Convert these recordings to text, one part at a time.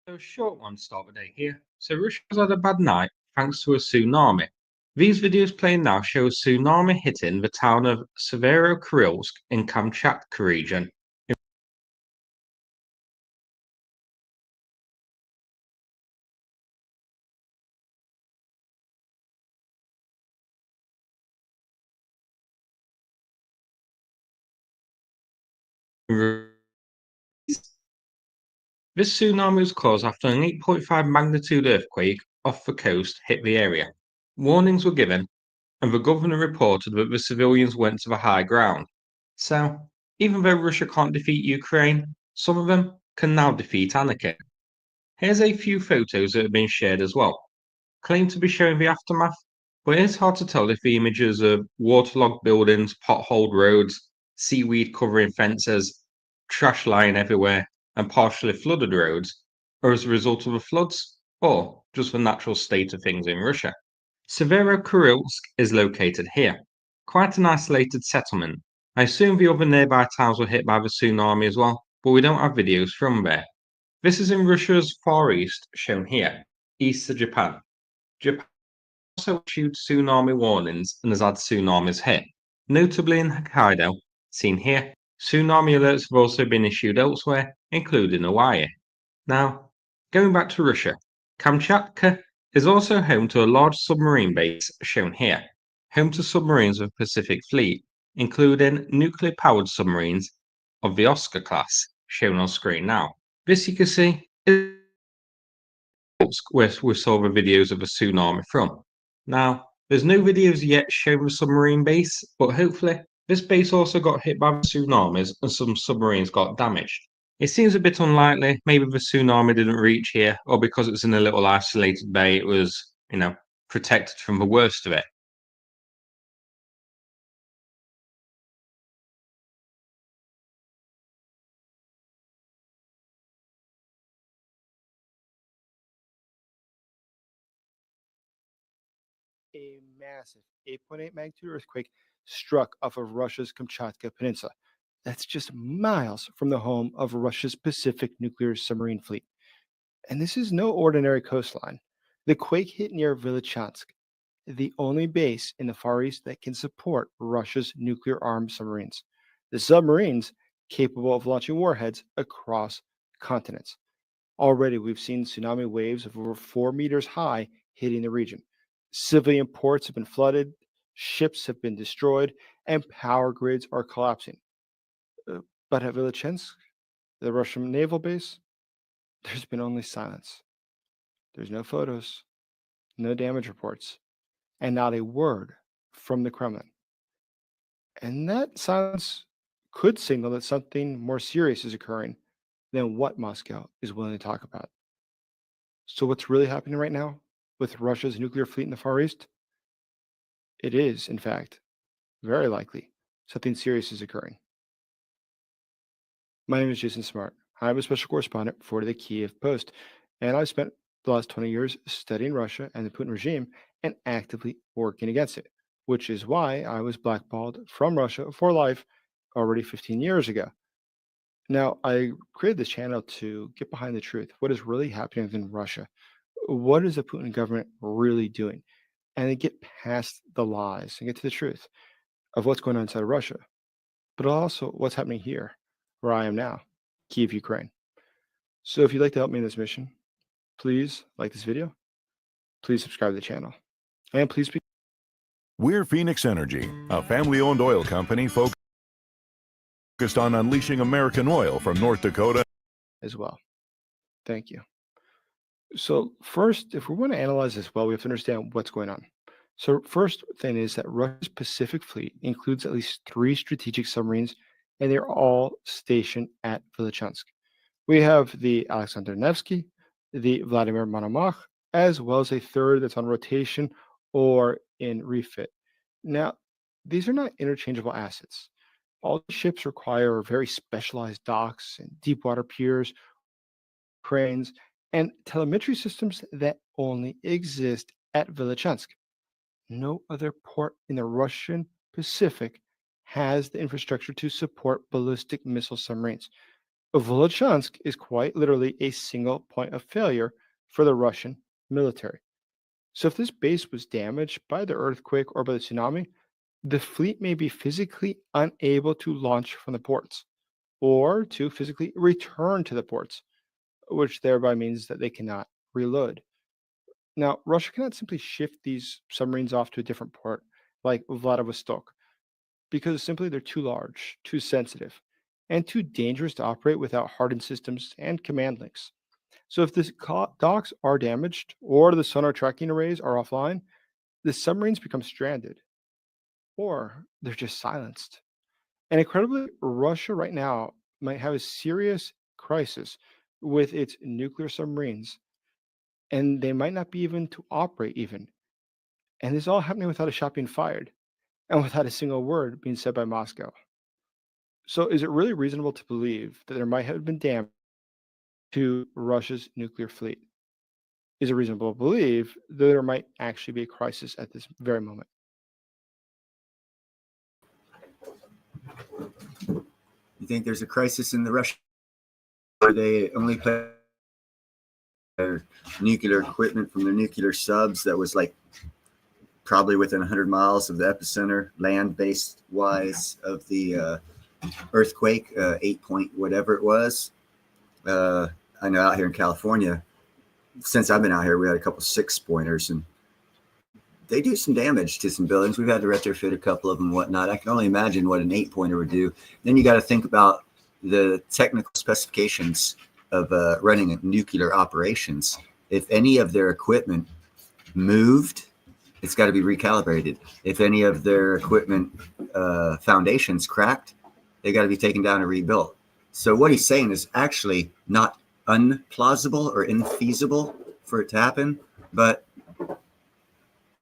So a short one to start the day here. So Russia's had a bad night thanks to a tsunami. These videos playing now show a tsunami hitting the town of Severokurilsk in Kamchatka region. This tsunami was caused after an 8.5 magnitude earthquake off the coast hit the area. Warnings were given, and the governor reported that the civilians went to the high ground. So, even though Russia can't defeat Ukraine, some of them can now defeat Anakin. Here's a few photos that have been shared as well. Claim to be showing the aftermath, but it's hard to tell if the images are waterlogged buildings, potholed roads, seaweed covering fences, trash lying everywhere, and partially flooded roads are as a result of the floods, or just the natural state of things in Russia. Severokurilsk is located here, quite an isolated settlement. I assume the other nearby towns were hit by the tsunami as well, but we don't have videos from there. This is in Russia's Far East, shown here, east of Japan. Japan also issued tsunami warnings and has had tsunamis hit, notably in Hokkaido, seen here. Tsunami alerts have also been issued elsewhere, including Hawaii. Now, going back to Russia, Kamchatka is also home to a large submarine base, shown here, home to submarines of the Pacific Fleet, including nuclear-powered submarines of the Oscar class, shown on screen now. This you can see is where we saw the videos of a tsunami from. Now, there's no videos yet showing the submarine base, but hopefully this base also got hit by the tsunamis and some submarines got damaged. It seems a bit unlikely, maybe the tsunami didn't reach here, or because it's in a little isolated bay, it was, protected from the worst of it. A massive 8.8 magnitude earthquake struck off of Russia's Kamchatka Peninsula. That's just miles from the home of Russia's Pacific nuclear submarine fleet. And this is no ordinary coastline. The quake hit near Vylichansk, the only base in the Far East that can support Russia's nuclear armed submarines. The submarines capable of launching warheads across continents. Already, we've seen tsunami waves of over 4 meters high hitting the region. Civilian ports have been flooded, ships have been destroyed, and power grids are collapsing. But at Vylichensk, the Russian naval base, there's been only silence. There's no photos, no damage reports, and not a word from the Kremlin. And that silence could signal that something more serious is occurring than what Moscow is willing to talk about. So, what's really happening right now with Russia's nuclear fleet in the Far East? It is, in fact, very likely something serious is occurring. My name is Jason Smart. I'm a special correspondent for the Kiev Post, and I've spent the last 20 years studying Russia and the Putin regime and actively working against it, which is why I was blackballed from Russia for life already 15 years ago. Now, I created this channel to get behind the truth. What is really happening within Russia? What is the Putin government really doing? And then get past the lies and get to the truth of what's going on inside of Russia, but also what's happening here, where I am now, Kiev, Ukraine. So if you'd like to help me in this mission, please like this video, please subscribe to the channel, and please be We're Phoenix Energy, a family-owned oil company focused on unleashing American oil from North Dakota as well. Thank you. So first, if we want to analyze this well, we have to understand what's going on. So first thing is that Russia's Pacific Fleet includes at least 3 strategic submarines, and they're all stationed at Velichynsk. We have the Alexander Nevsky, the Vladimir Monomach, as well as a third that's on rotation or in refit. Now, these are not interchangeable assets. All the ships require very specialized docks and deep water piers, cranes, and telemetry systems that only exist at Velichynsk. No other port in the Russian Pacific has the infrastructure to support ballistic missile submarines. Velichynsk is quite literally a single point of failure for the Russian military. So if this base was damaged by the earthquake or by the tsunami, the fleet may be physically unable to launch from the ports or to physically return to the ports, which thereby means that they cannot reload. Now, Russia cannot simply shift these submarines off to a different port like Vladivostok because simply they're too large, too sensitive, and too dangerous to operate without hardened systems and command links. So if the docks are damaged or the sonar tracking arrays are offline, the submarines become stranded or they're just silenced. And incredibly, Russia right now might have a serious crisis with its nuclear submarines, and they might not be even to operate even. And this is all happening without a shot being fired and without a single word being said by Moscow. So is it really reasonable to believe that there might have been damage to Russia's nuclear fleet? Is it reasonable to believe that there might actually be a crisis at this very moment? You think there's a crisis in the Russia? Where they only play their nuclear equipment from their nuclear subs that was like probably within 100 miles of the epicenter, land-based wise, of the earthquake, 8 point whatever it was. I know out here in California, since I've been out here, we had a couple 6-pointers, and they do some damage to some buildings. We've had to retrofit a couple of them and whatnot. I can only imagine what an 8-pointer would do. Then you got to think about the technical specifications of running nuclear operations. If any of their equipment moved, it's got to be recalibrated. If any of their equipment foundations cracked, they got to be taken down and rebuilt. So what he's saying is actually not unplausible or infeasible for it to happen, but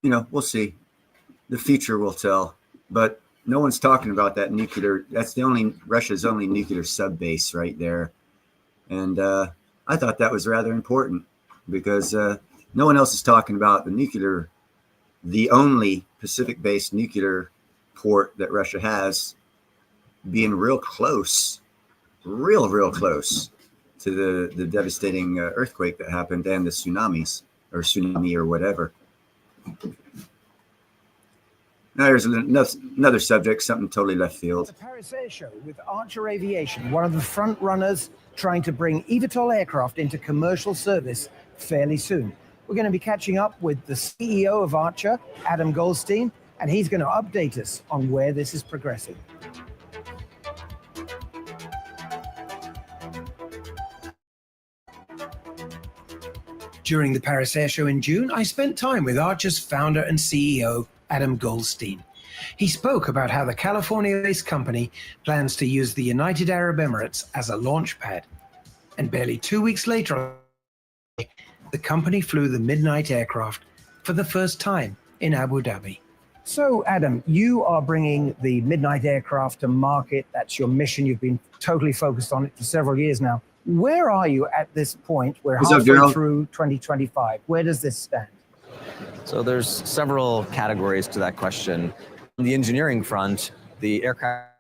we'll see. The future will tell. But no one's talking about that nuclear. That's Russia's only nuclear sub base right there. And I thought that was rather important because no one else is talking about the only Pacific-based nuclear port that Russia has being real close to the devastating earthquake that happened and the tsunami or whatever. Now there's another subject, something totally left field. The Paris Air Show with Archer Aviation, one of the front runners trying to bring eVTOL aircraft into commercial service fairly soon. We're going to be catching up with the CEO of Archer, Adam Goldstein, and he's going to update us on where this is progressing. During the Paris Air Show in June, I spent time with Archer's founder and CEO, Adam Goldstein. He spoke about how the California-based company plans to use the United Arab Emirates as a launch pad. And barely 2 weeks later, the company flew the Midnight aircraft for the first time in Abu Dhabi. So, Adam, you are bringing the Midnight aircraft to market. That's your mission. You've been totally focused on it for several years now. Where are you at this point? We're halfway through 2025. Where does this stand? So there's several categories to that question. On the engineering front, the aircraft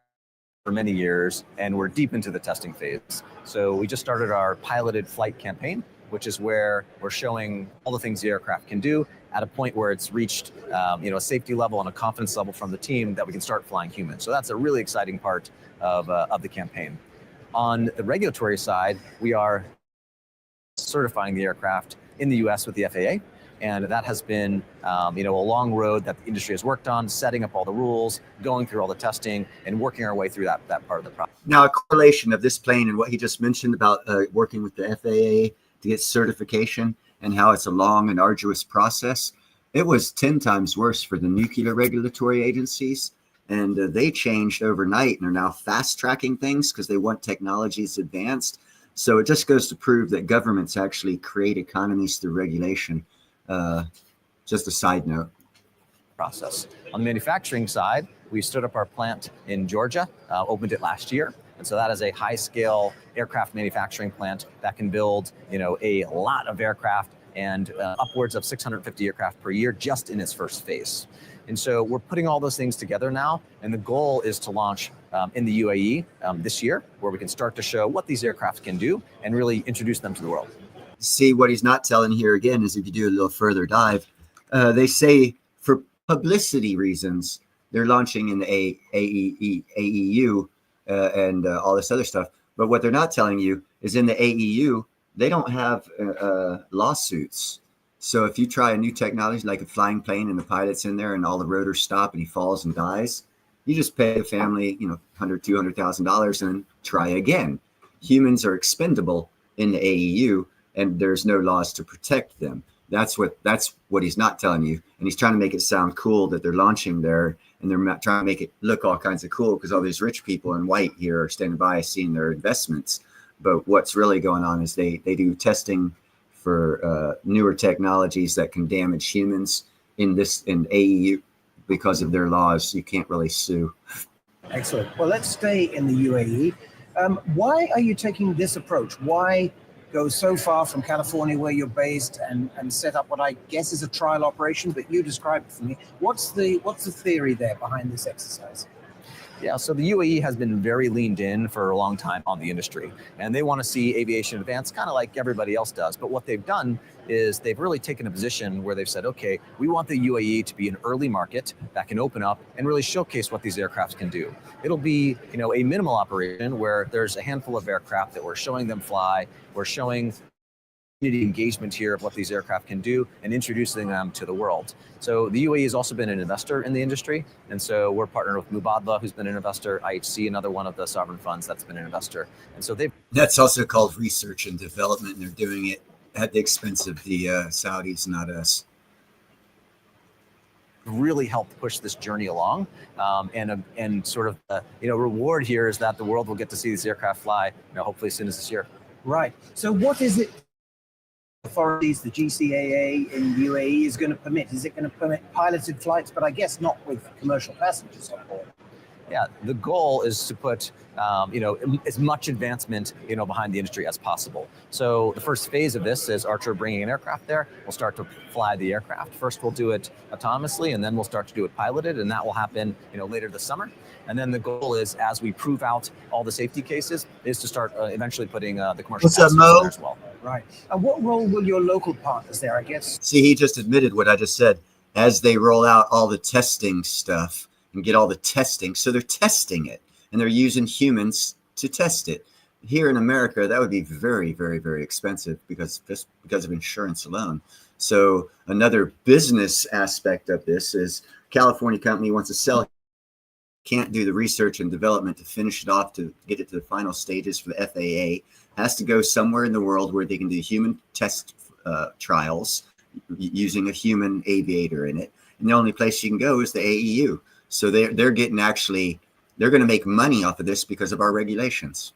for many years, and we're deep into the testing phase. So we just started our piloted flight campaign, which is where we're showing all the things the aircraft can do at a point where it's reached a safety level and a confidence level from the team that we can start flying humans. So that's a really exciting part of the campaign. On the regulatory side, we are certifying the aircraft in the US with the FAA. And that has been, a long road that the industry has worked on, setting up all the rules, going through all the testing, and working our way through that part of the process. Now, a correlation of this plane and what he just mentioned about working with the FAA to get certification and how it's a long and arduous process. It was 10 times worse for the nuclear regulatory agencies. And they changed overnight and are now fast tracking things because they want technologies advanced. So it just goes to prove that governments actually create economies through regulation. Just a side note. Process. On the manufacturing side, we stood up our plant in Georgia, opened it last year. And so that is a high-scale aircraft manufacturing plant that can build, a lot of aircraft and upwards of 650 aircraft per year just in its first phase. And so we're putting all those things together now, and the goal is to launch in the UAE this year, where we can start to show what these aircraft can do and really introduce them to the world. See, what he's not telling here again is if you do a little further dive, they say for publicity reasons, they're launching in the AEU and all this other stuff. But what they're not telling you is in the AEU, they don't have lawsuits. So if you try a new technology like a flying plane and the pilot's in there and all the rotors stop and he falls and dies, you just pay the family, $100,000, $200,000 and try again. Humans are expendable in the AEU and there's no laws to protect them. That's what he's not telling you. And he's trying to make it sound cool that they're launching there and they're trying to make it look all kinds of cool because all these rich people in white here are standing by seeing their investments. But what's really going on is they do testing for newer technologies that can damage humans in AEU because of their laws. You can't really sue. Excellent. Well, let's stay in the UAE. Why are you taking this approach? Why go so far from California where you're based and set up what I guess is a trial operation, but you described it for me. What's the theory there behind this exercise? Yeah, so the UAE has been very leaned in for a long time on the industry, and they want to see aviation advance kind of like everybody else does. But what they've done is they've really taken a position where they've said, okay, we want the UAE to be an early market that can open up and really showcase what these aircraft can do. It'll be, a minimal operation where there's a handful of aircraft that we're showing them fly. We're showing community engagement here of what these aircraft can do and introducing them to the world. So the UAE has also been an investor in the industry. And so we're partnered with Mubadala, who's been an investor, IHC, another one of the sovereign funds that's been an investor. And so that's also called research and development. And they're doing it at the expense of the Saudis, not us. Really helped push this journey along. And sort of, reward here is that the world will get to see these aircraft fly, hopefully as soon as this year. Right. So what is it authorities, the GCAA in UAE is going to permit? Is it going to permit piloted flights, but I guess not with commercial passengers on board? Yeah, the goal is to put, as much advancement, behind the industry as possible. So the first phase of this is Archer bringing an aircraft there. We'll start to fly the aircraft. First, we'll do it autonomously, and then we'll start to do it piloted, and that will happen, later this summer. And then the goal is, as we prove out all the safety cases, is to start eventually putting the commercial passengers there as well. Right. And what role will your local partners there, I guess? See, he just admitted what I just said. As they roll out all the testing stuff and get all the testing, so they're testing it and they're using humans to test it. Here in America, that would be very, very, very expensive because of insurance alone. So another business aspect of this is California company wants to sell it, can't do the research and development to finish it off to get it to the final stages for the FAA, has to go somewhere in the world where they can do human test trials using a human aviator in it. And the only place you can go is the AEU. So they're going to make money off of this because of our regulations.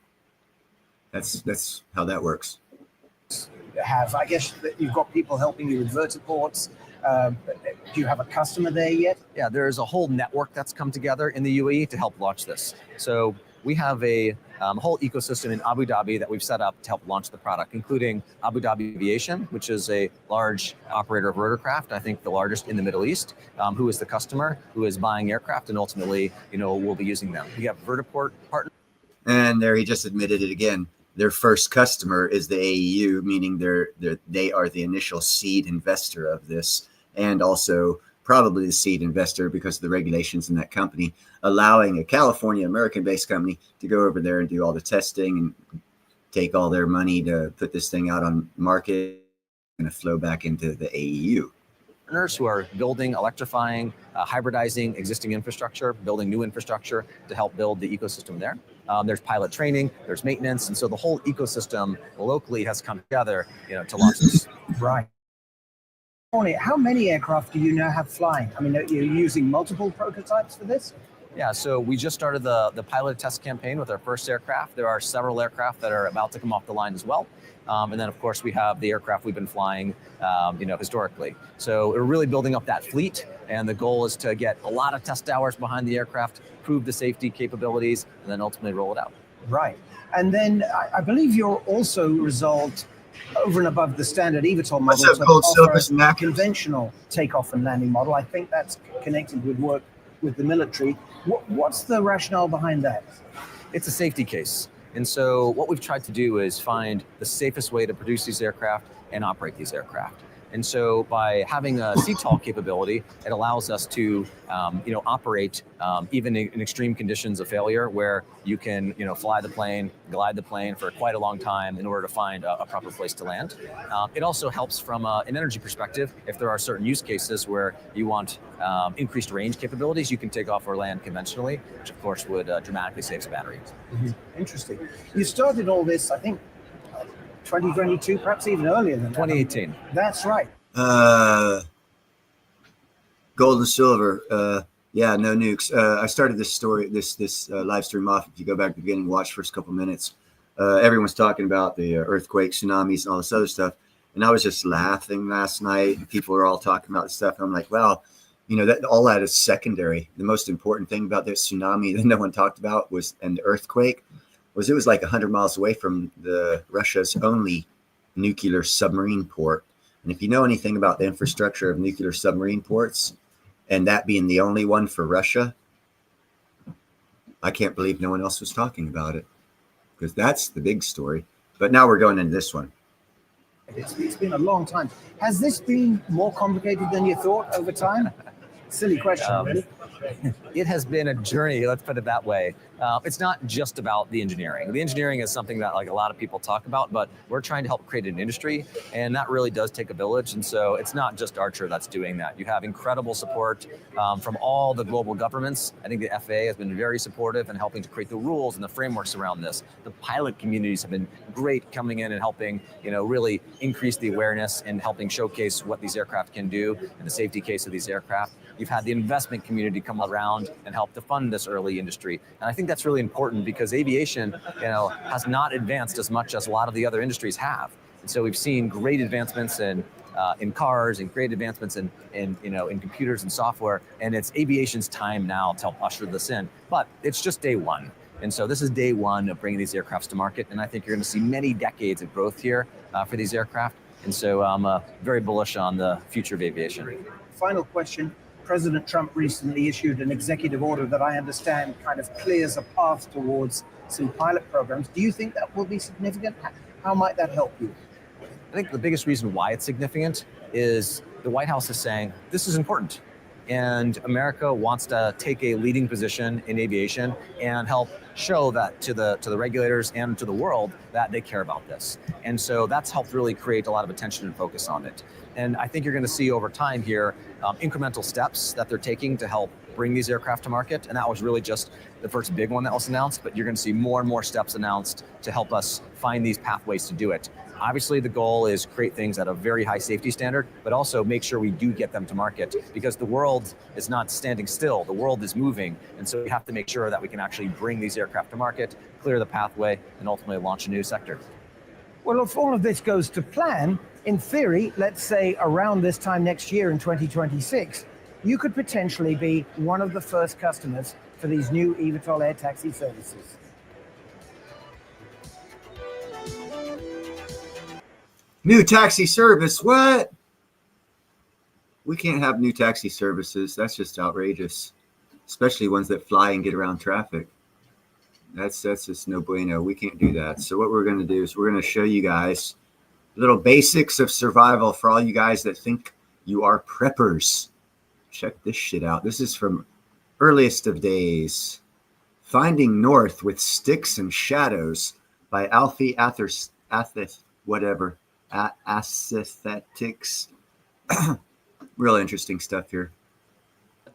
That's how that works. I guess that you've got people helping you with vertiports. Do you have a customer there yet? Yeah, there's a whole network that's come together in the UAE to help launch this. So we have a whole ecosystem in Abu Dhabi that we've set up to help launch the product, including Abu Dhabi Aviation, which is a large operator of rotorcraft, I think the largest in the Middle East, who is the customer, who is buying aircraft, and ultimately, will be using them. We have Vertiport partners. And there he just admitted it again. Their first customer is the AEU, meaning they are the initial seed investor of this, and also probably the seed investor because of the regulations in that company, allowing a California American-based company to go over there and do all the testing and take all their money to put this thing out on market and to flow back into the AEU. Partners who are building, electrifying, hybridizing existing infrastructure, building new infrastructure to help build the ecosystem there. There's pilot training, there's maintenance, and so the whole ecosystem locally has come together, to launch this. Right. How many aircraft do you now have flying? I mean, are you using multiple prototypes for this? Yeah, so we just started the pilot test campaign with our first aircraft. There are several aircraft that are about to come off the line as well. And then, of course, we have the aircraft we've been flying, historically. So we're really building up that fleet, and the goal is to get a lot of test hours behind the aircraft, prove the safety capabilities, and then ultimately roll it out. Right. And then I believe you're also resolved over and above the standard eVTOL model What's up, Gold, Silvers, and a Knackers? conventional takeoff and landing model. I think that's connected with work with the military. What's the rationale behind that? It's a safety case. And so what we've tried to do is find the safest way to produce these aircraft and operate these aircraft. And so by having a CTOL capability, it allows us to, operate even in extreme conditions of failure where you can, fly the plane, glide the plane for quite a long time in order to find a proper place to land. It also helps from an energy perspective. If there are certain use cases where you want increased range capabilities, you can take off or land conventionally, which of course would dramatically save some batteries. Mm-hmm. Interesting. You started all this, I think, 2022, perhaps even earlier than that. 2018. That's right. Gold and silver. Yeah, no nukes. I started this story, this live stream off. If you go back to the beginning, watch first couple minutes. Everyone's talking about the earthquakes, tsunamis, and all this other stuff. And I was just laughing last night. And people were all talking about this stuff. And I'm like, well, that all that is secondary. The most important thing about this tsunami that no one talked about and the earthquake was it was like 100 miles away from Russia's only nuclear submarine port. And if you know anything about the infrastructure of nuclear submarine ports, and that being the only one for Russia, I can't believe no one else was talking about it, because that's the big story. But now we're going into this one. It's been a long time. Has this been more complicated than you thought over time? Silly question, really. It has been a journey, let's put it that way. It's not just about the engineering. The engineering is something that a lot of people talk about, but we're trying to help create an industry, and that really does take a village. And so it's not just Archer that's doing that. You have incredible support from all the global governments. I think the FAA has been very supportive in helping to create the rules and the frameworks around this. The pilot communities have been great coming in and helping, really increase the awareness and helping showcase what these aircraft can do and the safety case of these aircraft. You've had the investment community come around and help to fund this early industry. And I think that's really important because aviation, has not advanced as much as a lot of the other industries have. And so we've seen great advancements in cars and great advancements in computers and software. And it's aviation's time now to help usher this in. But it's just day one. And so this is day one of bringing these aircrafts to market. And I think you're going to see many decades of growth here for these aircraft. And so I'm very bullish on the future of aviation. Final question. President Trump recently issued an executive order that I understand kind of clears a path towards some pilot programs. Do you think that will be significant? How might that help you? I think the biggest reason why it's significant is the White House is saying this is important. And America wants to take a leading position in aviation and help show that to the regulators and to the world that they care about this. And so that's helped really create a lot of attention and focus on it. And I think you're going to see over time here incremental steps that they're taking to help bring these aircraft to market. And that was really just the first big one that was announced, but you're going to see more and more steps announced to help us find these pathways to do it. Obviously, the goal is create things at a very high safety standard, but also make sure we do get them to market because the world is not standing still. The world is moving. And so we have to make sure that we can actually bring these aircraft to market, clear the pathway, and ultimately launch a new sector. Well, if all of this goes to plan, in theory, let's say around this time next year in 2026, you could potentially be one of the first customers for these new eVTOL air taxi services. New taxi service. What? We can't have new taxi services. That's just outrageous, especially ones that fly and get around traffic. That's just no bueno. We can't do that. So what we're going to do is we're going to show you guys little basics of survival for all you guys that think you are preppers. Check this shit out. This is from Earliest of Days. Finding North with Sticks and Shadows by Alfie Athethetics. Real interesting stuff here.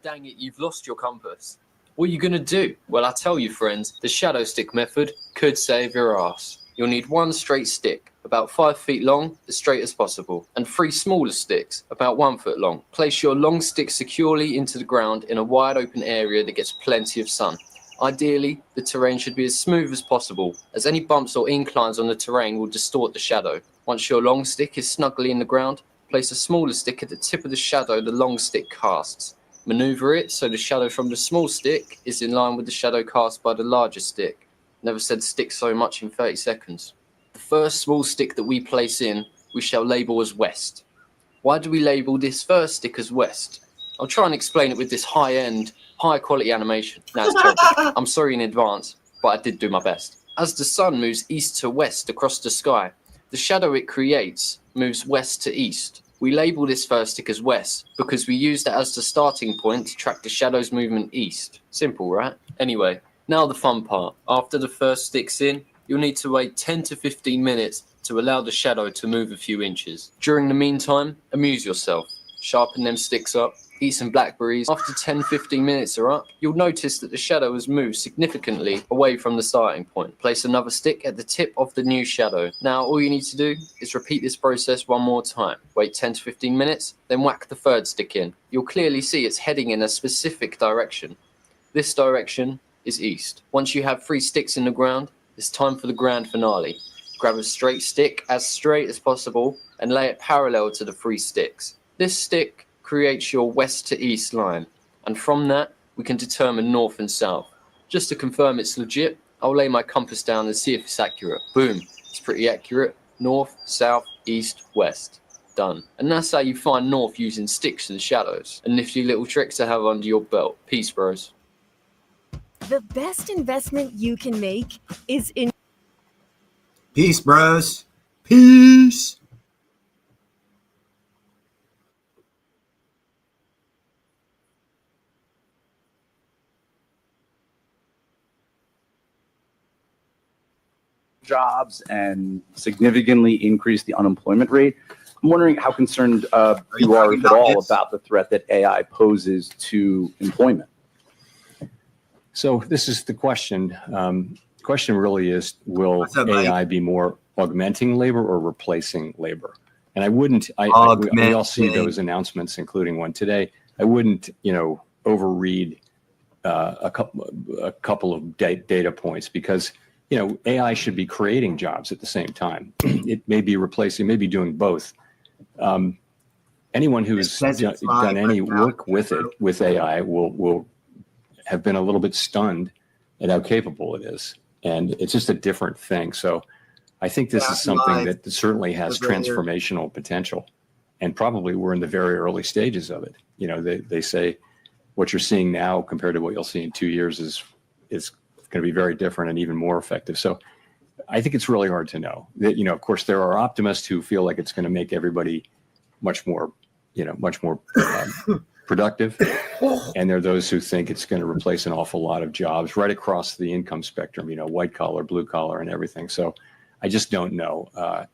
Dang it, you've lost your compass. What are you going to do? Well, I tell you, friends, the shadow stick method could save your ass. You'll need one straight stick, about 5 feet long, as straight as possible, and 3 smaller sticks, about 1 foot long. Place your long stick securely into the ground in a wide open area that gets plenty of sun. Ideally, the terrain should be as smooth as possible, as any bumps or inclines on the terrain will distort the shadow. Once your long stick is snugly in the ground, place a smaller stick at the tip of the shadow the long stick casts. Maneuver it so the shadow from the small stick is in line with the shadow cast by the larger stick. Never said stick so much in 30 seconds. The first small stick that we place in, we shall label as West. Why do we label this first stick as West? I'll try and explain it with this high-end, high-quality animation. No, it's terrible. I'm sorry in advance, but I did do my best. As the sun moves east to west across the sky, the shadow it creates moves west to east. We label this first stick as West because we use that as the starting point to track the shadow's movement east. Simple, right? Anyway, now the fun part. After the first stick's in, you'll need to wait 10 to 15 minutes to allow the shadow to move a few inches. During the meantime, amuse yourself. Sharpen them sticks up, eat some blackberries. After 10-15 minutes are up, you'll notice that the shadow has moved significantly away from the starting point. Place another stick at the tip of the new shadow. Now all you need to do is repeat this process one more time. Wait 10 to 15 minutes, then whack the third stick in. You'll clearly see it's heading in a specific direction. This direction is east. Once you have 3 sticks in the ground, it's time for the grand finale. Grab a straight stick as straight as possible and lay it parallel to the 3 sticks. This stick creates your west to east line, and from that we can determine north and south. Just to confirm it's legit, I'll lay my compass down and see if it's accurate. Boom, it's pretty accurate. North, south, east, west. Done. And that's how you find north using sticks and shadows. A nifty little trick to have under your belt. Peace, bros. The best investment you can make is in. Peace, bros. Peace. jobs and significantly increase the unemployment rate. I'm wondering how concerned you are, if at all, about the threat that AI poses to employment. So this is the question. Question really is, will AI be more augmenting labor or replacing labor? And I wouldn't, we all see those announcements, including one today. I wouldn't, overread a couple of data points, because AI should be creating jobs at the same time. It may be replacing, maybe doing both. Anyone who's done any work with it, with AI, will have been a little bit stunned at how capable it is. And it's just a different thing. So I think this is something that certainly has transformational potential. And probably we're in the very early stages of it. They say what you're seeing now compared to what you'll see in 2 years is going to be very different and even more effective. So I think it's really hard to know. That, of course, there are optimists who feel like it's going to make everybody much more productive. And there are those who think it's going to replace an awful lot of jobs right across the income spectrum, white collar, blue collar, and everything. So I just don't know.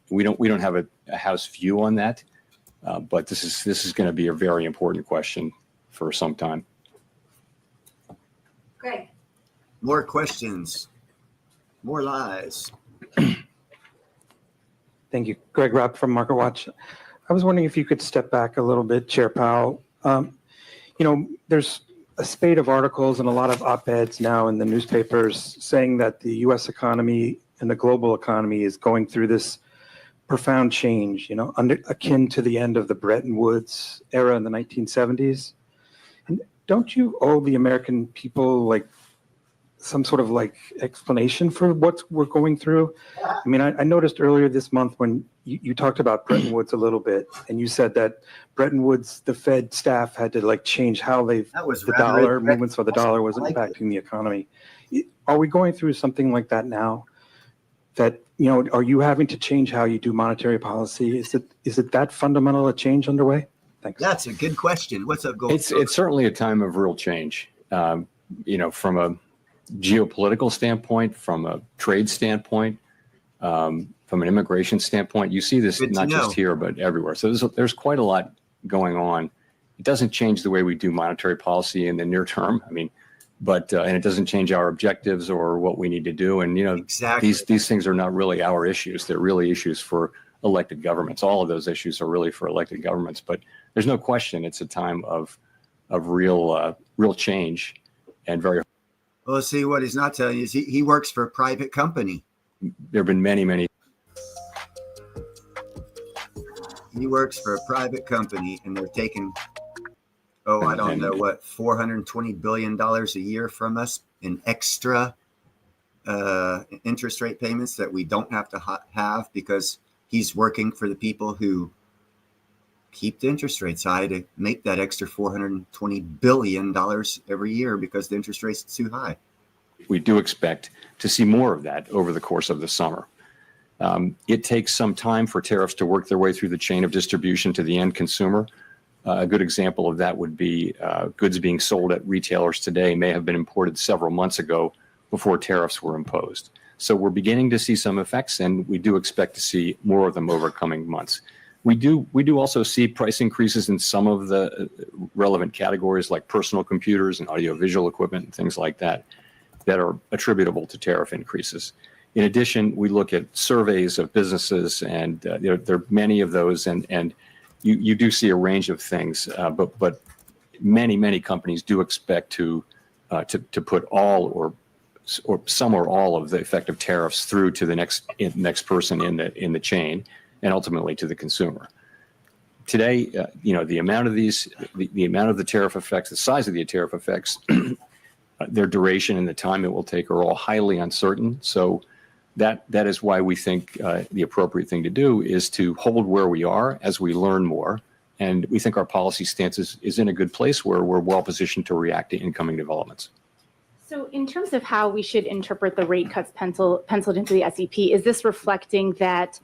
We don't have a house view on that. But this is going to be a very important question for some time. Greg. More questions, more lies. Thank you. Greg Rapp from MarketWatch. I was wondering if you could step back a little bit, Chair Powell. There's a spate of articles and a lot of op-eds now in the newspapers saying that the U.S. economy and the global economy is going through this profound change, akin to the end of the Bretton Woods era in the 1970s. And don't you owe the American people some sort of like explanation for what we're going through? I mean, I noticed earlier this month when you talked about Bretton Woods a little bit, and you said that Bretton Woods, the Fed staff had to like change how the dollar movements of the dollar was impacting the economy. Are we going through something like that now? That, are you having to change how you do monetary policy? Is it that fundamental a change underway? Thanks. That's a good question. What's up, Gold? It's certainly a time of real change. From a geopolitical standpoint, from a trade standpoint, from an immigration standpoint, you see this not just here but everywhere. So there's quite a lot going on. It doesn't change the way we do monetary policy in the near term. I mean, but and it doesn't change our objectives or what we need to do. And exactly. these things are not really our issues. They're really issues for elected governments. All of those issues are really for elected governments. But there's no question it's a time of real change and very. Well, see, what he's not telling you is he works for a private company. There have been many. He works for a private company, and they're taking, I don't know what, $420 billion a year from us in extra interest rate payments that we don't have to have because he's working for the people who keep the interest rates high to make that extra $420 billion every year because the interest rate's too high. We do expect to see more of that over the course of the summer. It takes some time for tariffs to work their way through the chain of distribution to the end consumer. A good example of that would be goods being sold at retailers today may have been imported several months ago before tariffs were imposed. So we're beginning to see some effects, and we do expect to see more of them over coming months. We do also see price increases in some of the relevant categories like personal computers and audiovisual equipment and things like that are attributable to tariff increases. In addition, we look at surveys of businesses, and there are many of those, and you do see a range of things, but many companies do expect to put all or some or all of the effective tariffs through to the next person in the chain, and ultimately to the consumer. Today, the amount of the amount of the tariff effects, the size of the tariff effects, their duration and the time it will take are all highly uncertain. So that is why we think the appropriate thing to do is to hold where we are as we learn more. And we think our policy stance is in a good place where we're well positioned to react to incoming developments. So in terms of how we should interpret the rate cuts penciled into the SEP, is this reflecting that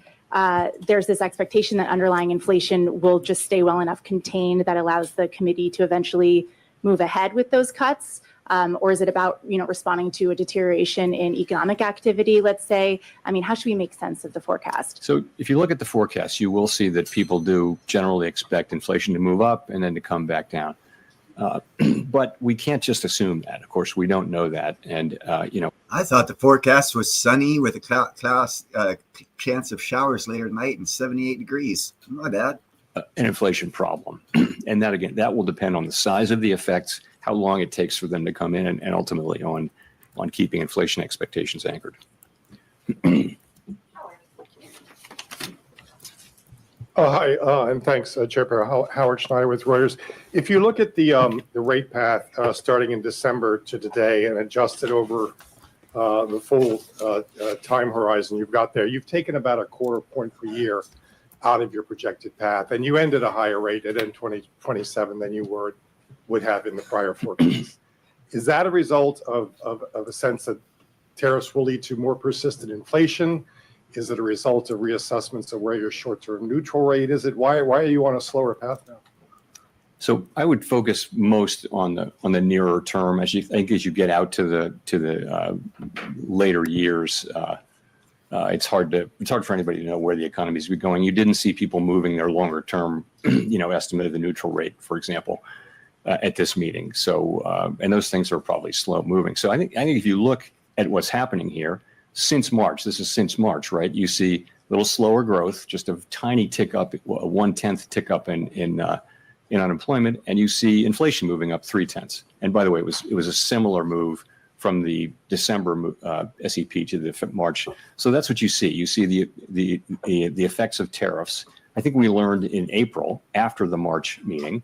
there's this expectation that underlying inflation will just stay well enough contained that allows the committee to eventually move ahead with those cuts? Or is it about, responding to a deterioration in economic activity, let's say? I mean, how should we make sense of the forecast? So if you look at the forecast, you will see that people do generally expect inflation to move up and then to come back down. But we can't just assume that. Of course, we don't know that. And, I thought the forecast was sunny with a chance of showers later tonight and 78 degrees. My bad. An inflation problem. And that, again, that will depend on the size of the effects, how long it takes for them to come in, and ultimately on keeping inflation expectations anchored. Hi, and thanks, Chair Powell. Howard Schneider with Reuters. If you look at the rate path starting in December to today and adjusted over the full time horizon you've got there, you've taken about a quarter point per year out of your projected path, and you ended a higher rate at end 2027 than you would have in the prior forecast. Is that a result of a sense that tariffs will lead to more persistent inflation? Is it a result of reassessments of where your short-term neutral rate is? Why are you on a slower path now? So I would focus most on the nearer term as you get out to the later years. It's hard for anybody to know where the economy is going. You didn't see people moving their longer term, estimate of the neutral rate, for example, at this meeting. So and those things are probably slow moving. So I think if you look at what's happening here since March, this is since March, right? You see a little slower growth, just a tiny tick up, a 1/10 tick up in unemployment, and you see inflation moving up 0.3. And by the way, it was a similar move from the December SEP to the March. So that's what you see. You see the effects of tariffs. I think we learned in April after the March meeting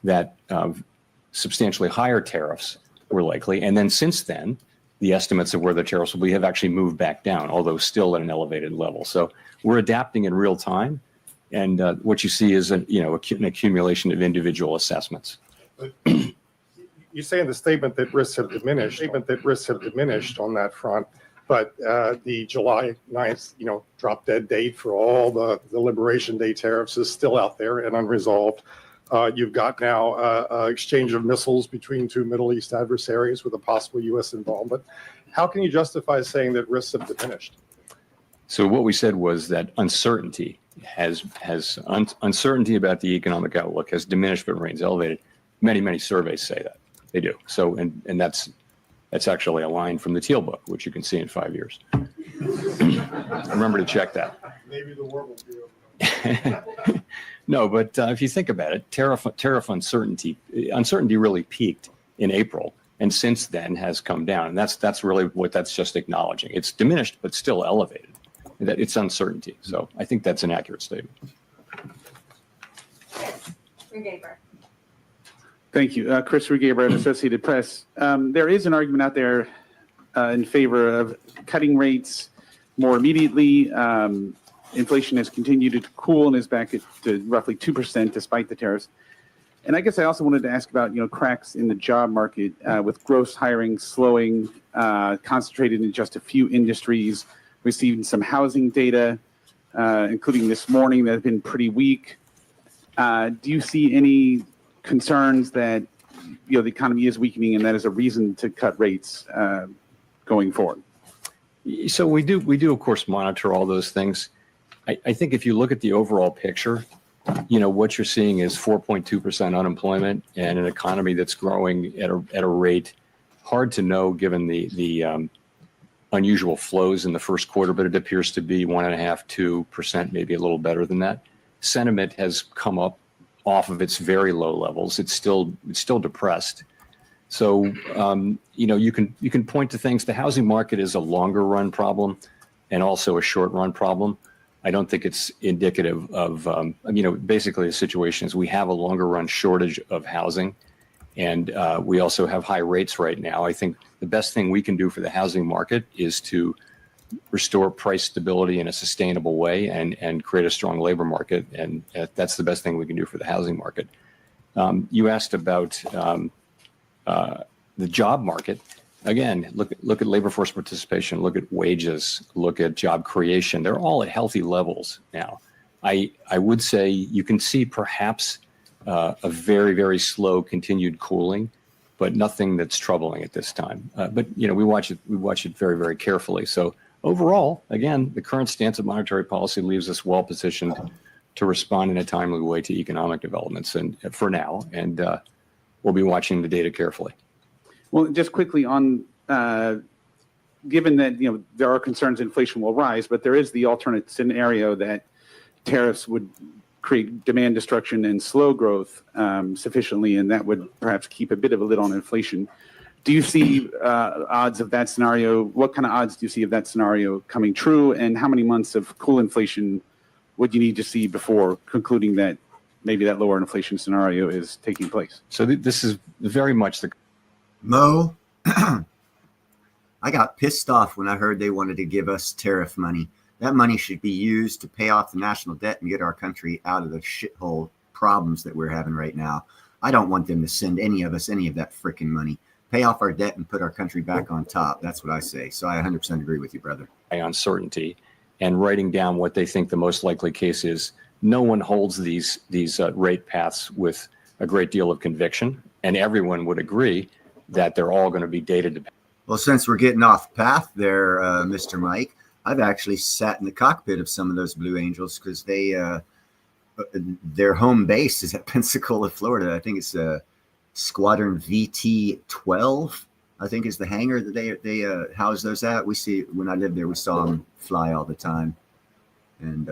that substantially higher tariffs were likely, and then since then, the estimates of where the tariffs will be have actually moved back down, although still at an elevated level. So we're adapting in real time. And what you see is an accumulation of individual assessments. You say in the statement that risks have diminished, on that front, but the July 9th, drop dead date for all the Liberation Day tariffs is still out there and unresolved. You've got now exchange of missiles between two Middle East adversaries with a possible U.S. involvement. How can you justify saying that risks have diminished? So what we said was that uncertainty uncertainty about the economic outlook has diminished but remains elevated. Many surveys say that they do. So and that's actually a line from the Teal book, which you can see in 5 years. Remember to check that. Maybe the war will be over. No, but if you think about it, tariff uncertainty really peaked in April, and since then has come down. And that's really what that's just acknowledging. It's diminished, but still elevated. That it's uncertainty. So I think that's an accurate statement. Thank you. Chris Rugaber at Associated Press. There is an argument out there in favor of cutting rates more immediately. Inflation has continued to cool and is back at roughly 2% despite the tariffs. And I guess I also wanted to ask about, cracks in the job market with gross hiring slowing, concentrated in just a few industries. We've seen some housing data, including this morning, that have been pretty weak. Do you see any concerns that the economy is weakening and that is a reason to cut rates going forward? So we do of course monitor all those things. I think if you look at the overall picture, what you're seeing is 4.2% unemployment and an economy that's growing at a rate hard to know given the unusual flows in the first quarter, but it appears to be 1.5–2%, maybe a little better than that. Sentiment has come up off of its very low levels. It's still depressed. So you can point to things. The housing market is a longer run problem and also a short run problem. I don't think it's indicative of basically the situation is we have a longer run shortage of housing, and we also have high rates right now. I think the best thing we can do for the housing market is to restore price stability in a sustainable way and create a strong labor market. And that's the best thing we can do for the housing market. You asked about the job market. Again, look at labor force participation, look at wages, look at job creation. They're all at healthy levels now. I would say you can see perhaps a very, very slow continued cooling, but nothing that's troubling at this time. But we watch it very, very carefully. So overall, again, the current stance of monetary policy leaves us well positioned to respond in a timely way to economic developments, and for now, and we'll be watching the data carefully. Well, just quickly on, given that there are concerns inflation will rise, but there is the alternate scenario that tariffs would create demand destruction and slow growth sufficiently, and that would perhaps keep a bit of a lid on inflation. Do you see odds of that scenario? What kind of odds do you see of that scenario coming true? And how many months of cool inflation would you need to see before concluding that maybe that lower inflation scenario is taking place? So this is very much the... Mo, I got pissed off when I heard they wanted to give us tariff money. That money should be used to pay off the national debt and get our country out of the shithole problems that we're having right now. I don't want them to send any of us any of that freaking money. Pay off our debt and put our country back on top. That's what I say. So I 100% agree with you, brother. Uncertainty and writing down what they think the most likely case is. No one holds these rate paths with a great deal of conviction, and everyone would agree that they're all going to be data dependent. Well, since we're getting off path there, Mr. Mike, I've actually sat in the cockpit of some of those Blue Angels because their home base is at Pensacola, Florida. I think it's Squadron VT-12, I think is the hangar that they house those at. We see, when I lived there, we saw them fly all the time. And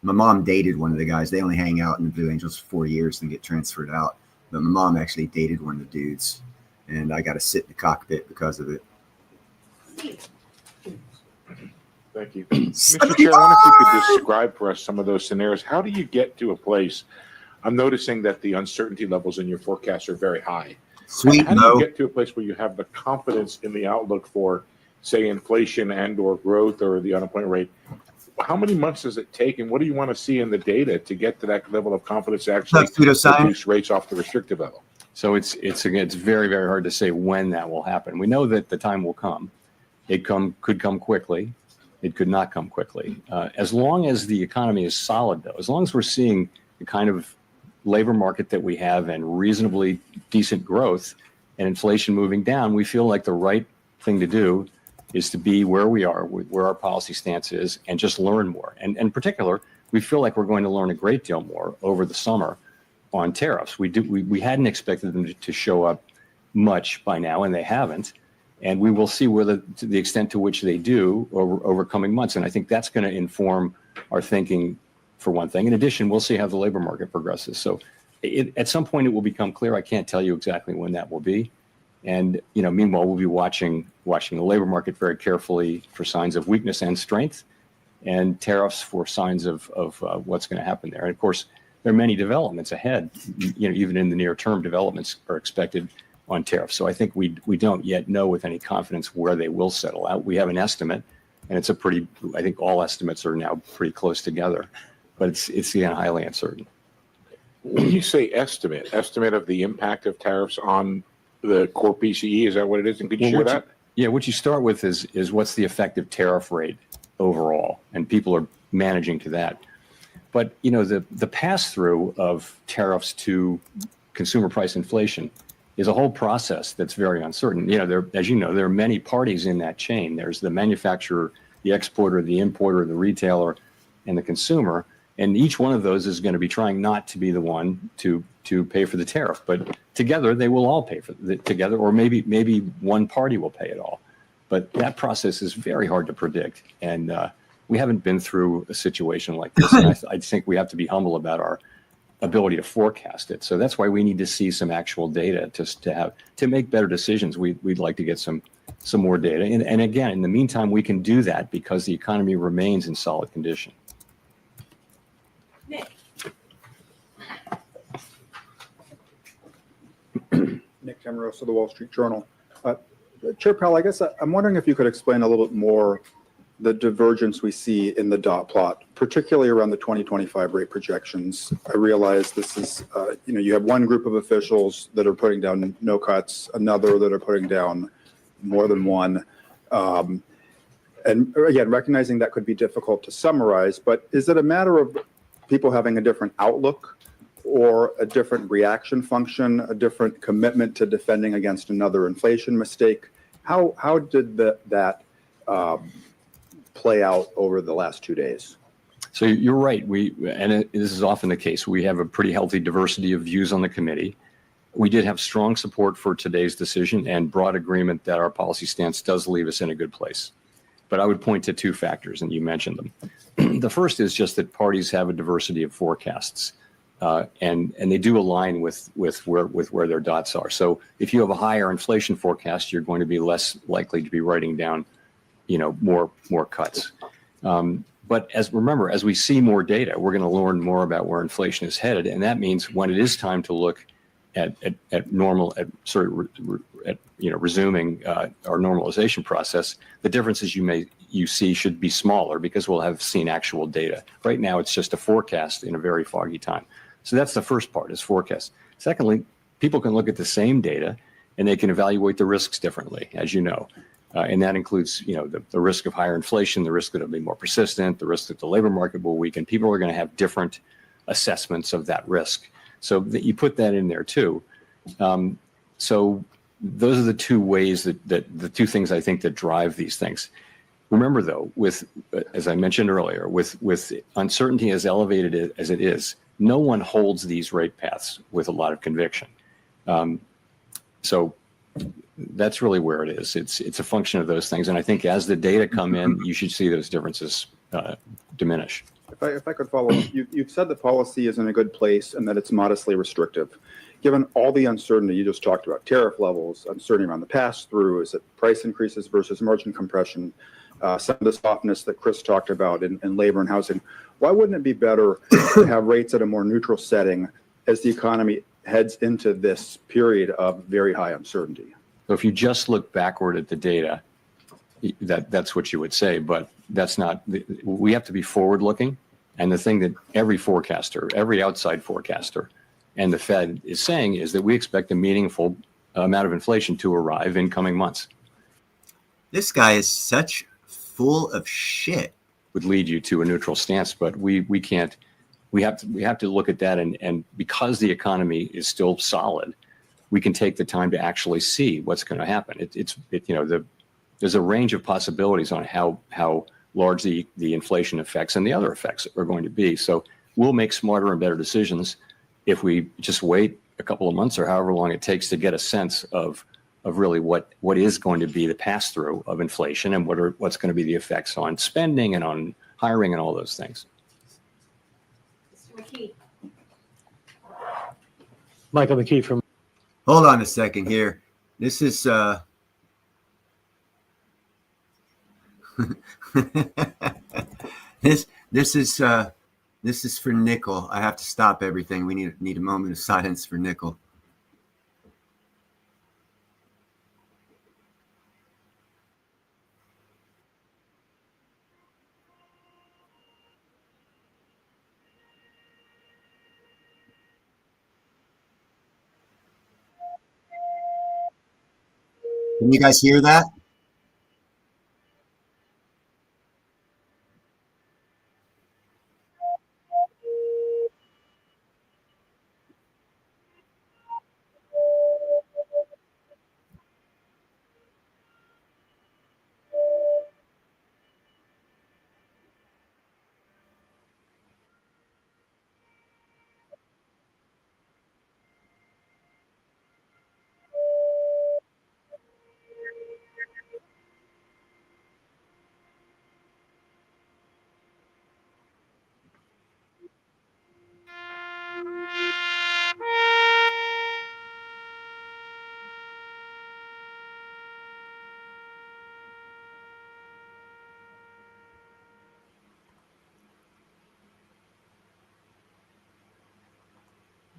my mom dated one of the guys. They only hang out in the Blue Angels for 4 years and get transferred out. But my mom actually dated one of the dudes, and I got to sit in the cockpit because of it. Thank you. Mr. Chair, I wonder if you could describe for us some of those scenarios. How do you get to a place? I'm noticing that the uncertainty levels in your forecast are very high. Sweet How do no. you get to a place where you have the confidence in the outlook for, say, inflation and or growth or the unemployment rate? How many months does it take, and what do you want to see in the data to get to that level of confidence to actually reduce rates off the restrictive level? So it's very, very hard to say when that will happen. We know that the time will come. It could come quickly. It could not come quickly. As long as the economy is solid, though, as long as we're seeing the kind of labor market that we have and reasonably decent growth and inflation moving down, we feel like the right thing to do is to be where we are, where our policy stance is, and just learn more. And in particular, we feel like we're going to learn a great deal more over the summer on tariffs. We hadn't expected them to show up much by now, and they haven't. And we will see whether to the extent to which they do over coming months. And I think that's going to inform our thinking, for one thing. In addition, we'll see how the labor market progresses. So at some point it will become clear. I can't tell you exactly when that will be. And meanwhile, we'll be watching the labor market very carefully for signs of weakness and strength, and tariffs for signs of what's going to happen there. And of course, there are many developments ahead. Even in the near term, developments are expected on tariffs. So I think we don't yet know with any confidence where they will settle out. We have an estimate, and it's I think all estimates are now pretty close together, but it's again highly uncertain. When you say estimate of the impact of tariffs on the core PCE, is that what it is? And could you share that? What you start with is what's the effective tariff rate overall, and people are managing to that. But the pass-through of tariffs to consumer price inflation is a whole process that's very uncertain. As you know, there are many parties in that chain. There's the manufacturer, the exporter, the importer, the retailer, and the consumer. And each one of those is going to be trying not to be the one to pay for the tariff. But together, they will all pay for it together, or maybe one party will pay it all. But that process is very hard to predict. And we haven't been through a situation like this. And I think we have to be humble about our ability to forecast it. So that's why we need to see some actual data to make better decisions. We'd like to get some more data. And again, in the meantime, we can do that because the economy remains in solid condition. Nick Tamarosa, the Wall Street Journal. Chair Powell, I guess I'm wondering if you could explain a little bit more the divergence we see in the dot plot, particularly around the 2025 rate projections. I realize this is, you have one group of officials that are putting down no cuts, another that are putting down more than one. And again, recognizing that could be difficult to summarize, but is it a matter of people having a different outlook or a different reaction function, a different commitment to defending against another inflation mistake? How did that play out over the last 2 days? So you're right. This is often the case. We have a pretty healthy diversity of views on the committee. We did have strong support for today's decision and broad agreement that our policy stance does leave us in a good place. But I would point to two factors, and you mentioned them. The first is just that parties have a diversity of forecasts, and they do align with where their dots are. So if you have a higher inflation forecast, you're going to be less likely to be writing down, more cuts. But remember, as we see more data, we're going to learn more about where inflation is headed, and that means when it is time to look at resuming our normalization process, the differences you see should be smaller because we'll have seen actual data. Right now, it's just a forecast in a very foggy time. So that's the first part, is forecast. Secondly, people can look at the same data and they can evaluate the risks differently, as you know. And that includes, the risk of higher inflation, the risk that it'll be more persistent, the risk that the labor market will weaken. People are going to have different assessments of that risk. So that you put that in there too. So those are the two ways that the two things I think that drive these things. Remember though, as I mentioned earlier, with uncertainty as elevated as it is, no one holds these rate paths with a lot of conviction. So that's really where it is. It's a function of those things. And I think as the data come in, you should see those differences diminish. If I could follow up, you've said the policy is in a good place and that it's modestly restrictive. Given all the uncertainty you just talked about, tariff levels, uncertainty around the pass-through, is it price increases versus margin compression, some of the softness that Chris talked about in labor and housing, why wouldn't it be better to have rates at a more neutral setting as the economy heads into this period of very high uncertainty. So if you just look backward at the data, that's what you would say, but that's not, we have to be forward looking. And the thing that every forecaster, every outside forecaster and the Fed is saying is that we expect a meaningful amount of inflation to arrive in coming months. This guy is such full of shit. Would lead you to a neutral stance, but we can't. We have to look at that, and because the economy is still solid, we can take the time to actually see what's going to happen. There's a range of possibilities on how large the inflation effects and the other effects are going to be. So we'll make smarter and better decisions if we just wait a couple of months or however long it takes to get a sense of really what is going to be the pass-through of inflation and what's going to be the effects on spending and on hiring and all those things. Michael McKee from. Hold on a second here. This is this is for Nickel. I have to stop everything. We need a moment of silence for Nickel. Can you guys hear that?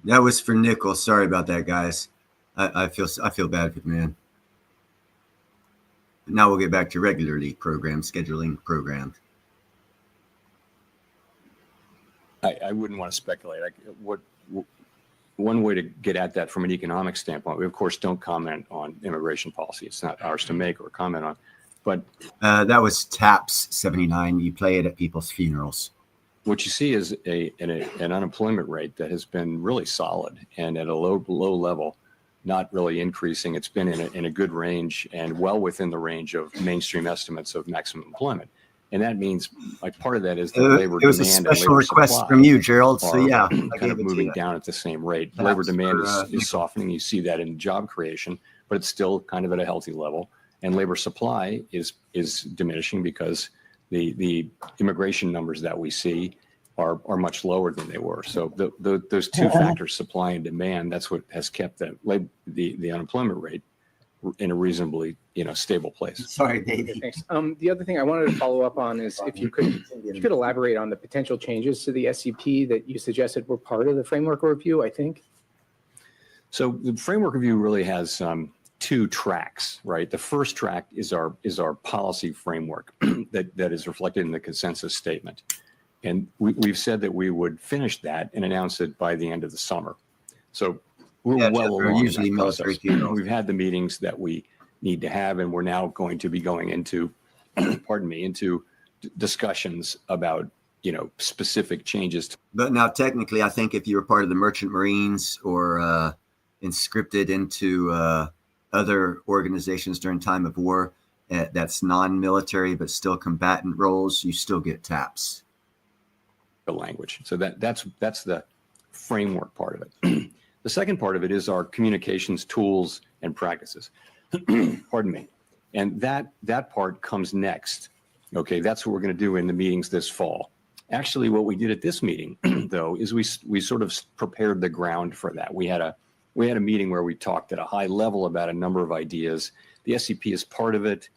That was for Nickel. Sorry about that, guys. I feel bad for the man. Now we'll get back to regularly scheduling programs. I wouldn't want to speculate. One way to get at that from an economic standpoint, we of course don't comment on immigration policy. It's not ours to make or comment on. But that was TAPS 79. You play it at people's funerals. What you see is an unemployment rate that has been really solid and at a low level, not really increasing. It's been in a good range and well within the range of mainstream estimates of maximum employment. And that means, like, part of that is the labor demand. It was a special request from you, Gerald. So yeah, kind of moving down at the same rate. Labor demand is softening. You see that in job creation, but it's still kind of at a healthy level. And labor supply is diminishing because the immigration numbers that we see are much lower than they were. So those two factors, supply and demand, that's what has kept the unemployment rate in a reasonably stable place. Sorry, Davey. Thanks. The other thing I wanted to follow up on is if you could elaborate on the potential changes to the SCP that you suggested were part of the framework review, I think. So the framework review really has two tracks, right? The first track is our policy framework that is reflected in the consensus statement. And we've said that we would finish that and announce it by the end of the summer. So we're well along in that process. We've had the meetings that we need to have, and we're now going to be going into, into discussions about, specific changes. But now technically, I think if you were part of the Merchant Marines or inscripted into other organizations during time of war, that's non-military but still combatant roles, you still get TAPS. The language. So that's the framework part of it. The second part of it is our communications tools and practices. Pardon me. And that part comes next. Okay, that's what we're going to do in the meetings this fall. Actually, what we did at this meeting, though, is we sort of prepared the ground for that. We had a meeting where we talked at a high level about a number of ideas. The SCP is part of it.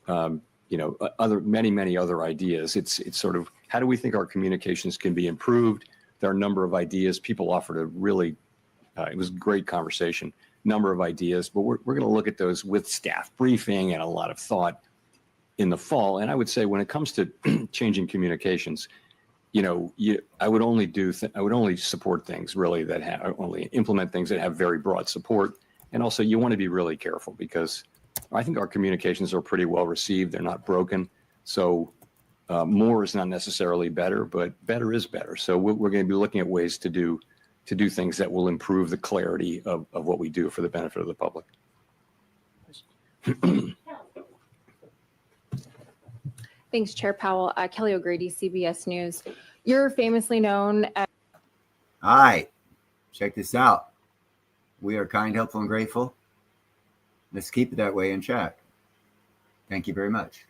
Many other ideas. It's sort of, how do we think our communications can be improved? There are a number of ideas. People offered a really It was a great conversation, number of ideas, but we're going to look at those with staff briefing and a lot of thought in the fall. And I would say when it comes to changing communications, I would only support things really that only implement things that have very broad support. And also you want to be really careful because I think our communications are pretty well received. They're not broken. So more is not necessarily better, but better is better. So we're going to be looking at ways to do things that will improve the clarity of what we do for the benefit of the public. Thanks, Chair Powell. Kelly O'Grady, CBS News. You're famously known as... Hi, check this out. We are kind, helpful, and grateful. Let's keep it that way and chat. Thank you very much.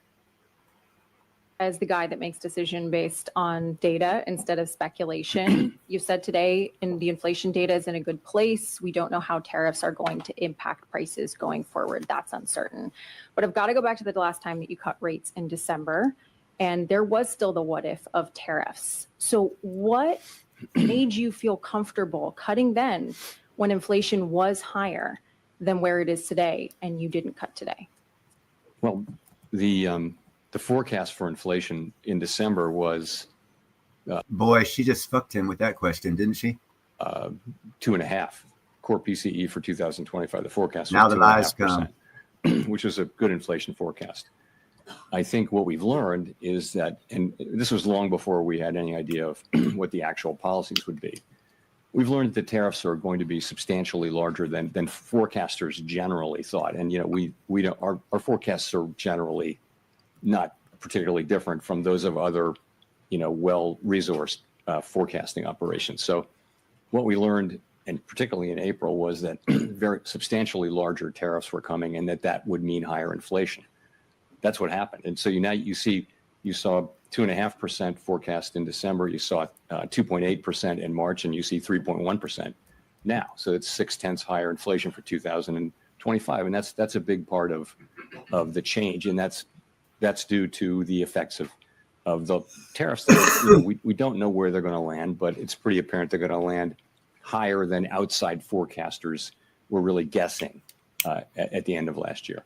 As the guy that makes decision based on data instead of speculation. You said today the inflation data is in a good place. We don't know how tariffs are going to impact prices going forward. That's uncertain. But I've got to go back to the last time that you cut rates in December, and there was still the what if of tariffs. So what made you feel comfortable cutting then when inflation was higher than where it is today and you didn't cut today? Well, the forecast for inflation in December was... Boy, she just fucked him with that question, didn't she? 2.5 core PCE for 2025. The forecast was now the lies come, which was a good inflation forecast. I think what we've learned is that, and this was long before we had any idea of what the actual policies would be. We've learned that tariffs are going to be substantially larger than forecasters generally thought. And, we don't, our forecasts are generally not particularly different from those of other, well-resourced forecasting operations. So what we learned, and particularly in April, was that very substantially larger tariffs were coming and that would mean higher inflation. That's what happened. And so you saw 2.5% forecast in December, you saw 2.8% in March, and you see 3.1% now. So it's 0.6 higher inflation for 2025. And that's a big part of the change. And that's due to the effects of the tariffs that we don't know where they're going to land, but it's pretty apparent they're going to land higher than outside forecasters were really guessing at the end of last year.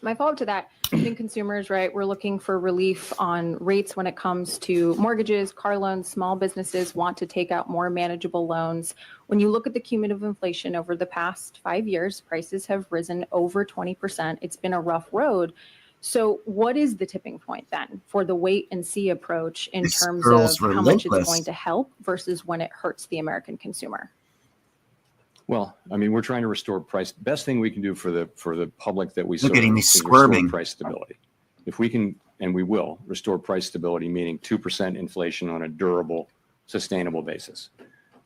My follow-up to that, I think consumers, right, we're looking for relief on rates when it comes to mortgages, car loans. Small businesses want to take out more manageable loans. When you look at the cumulative inflation over the past 5 years, prices have risen over 20%. It's been a rough road. So what is the tipping point then for the wait and see approach in terms of how much it's going to help versus when it hurts the American consumer? Well, I mean, we're trying to restore price. Best thing we can do for the public that we serve at me is squirming. restore price stability. If we can, and we will, restore price stability, meaning 2% inflation on a durable, sustainable basis.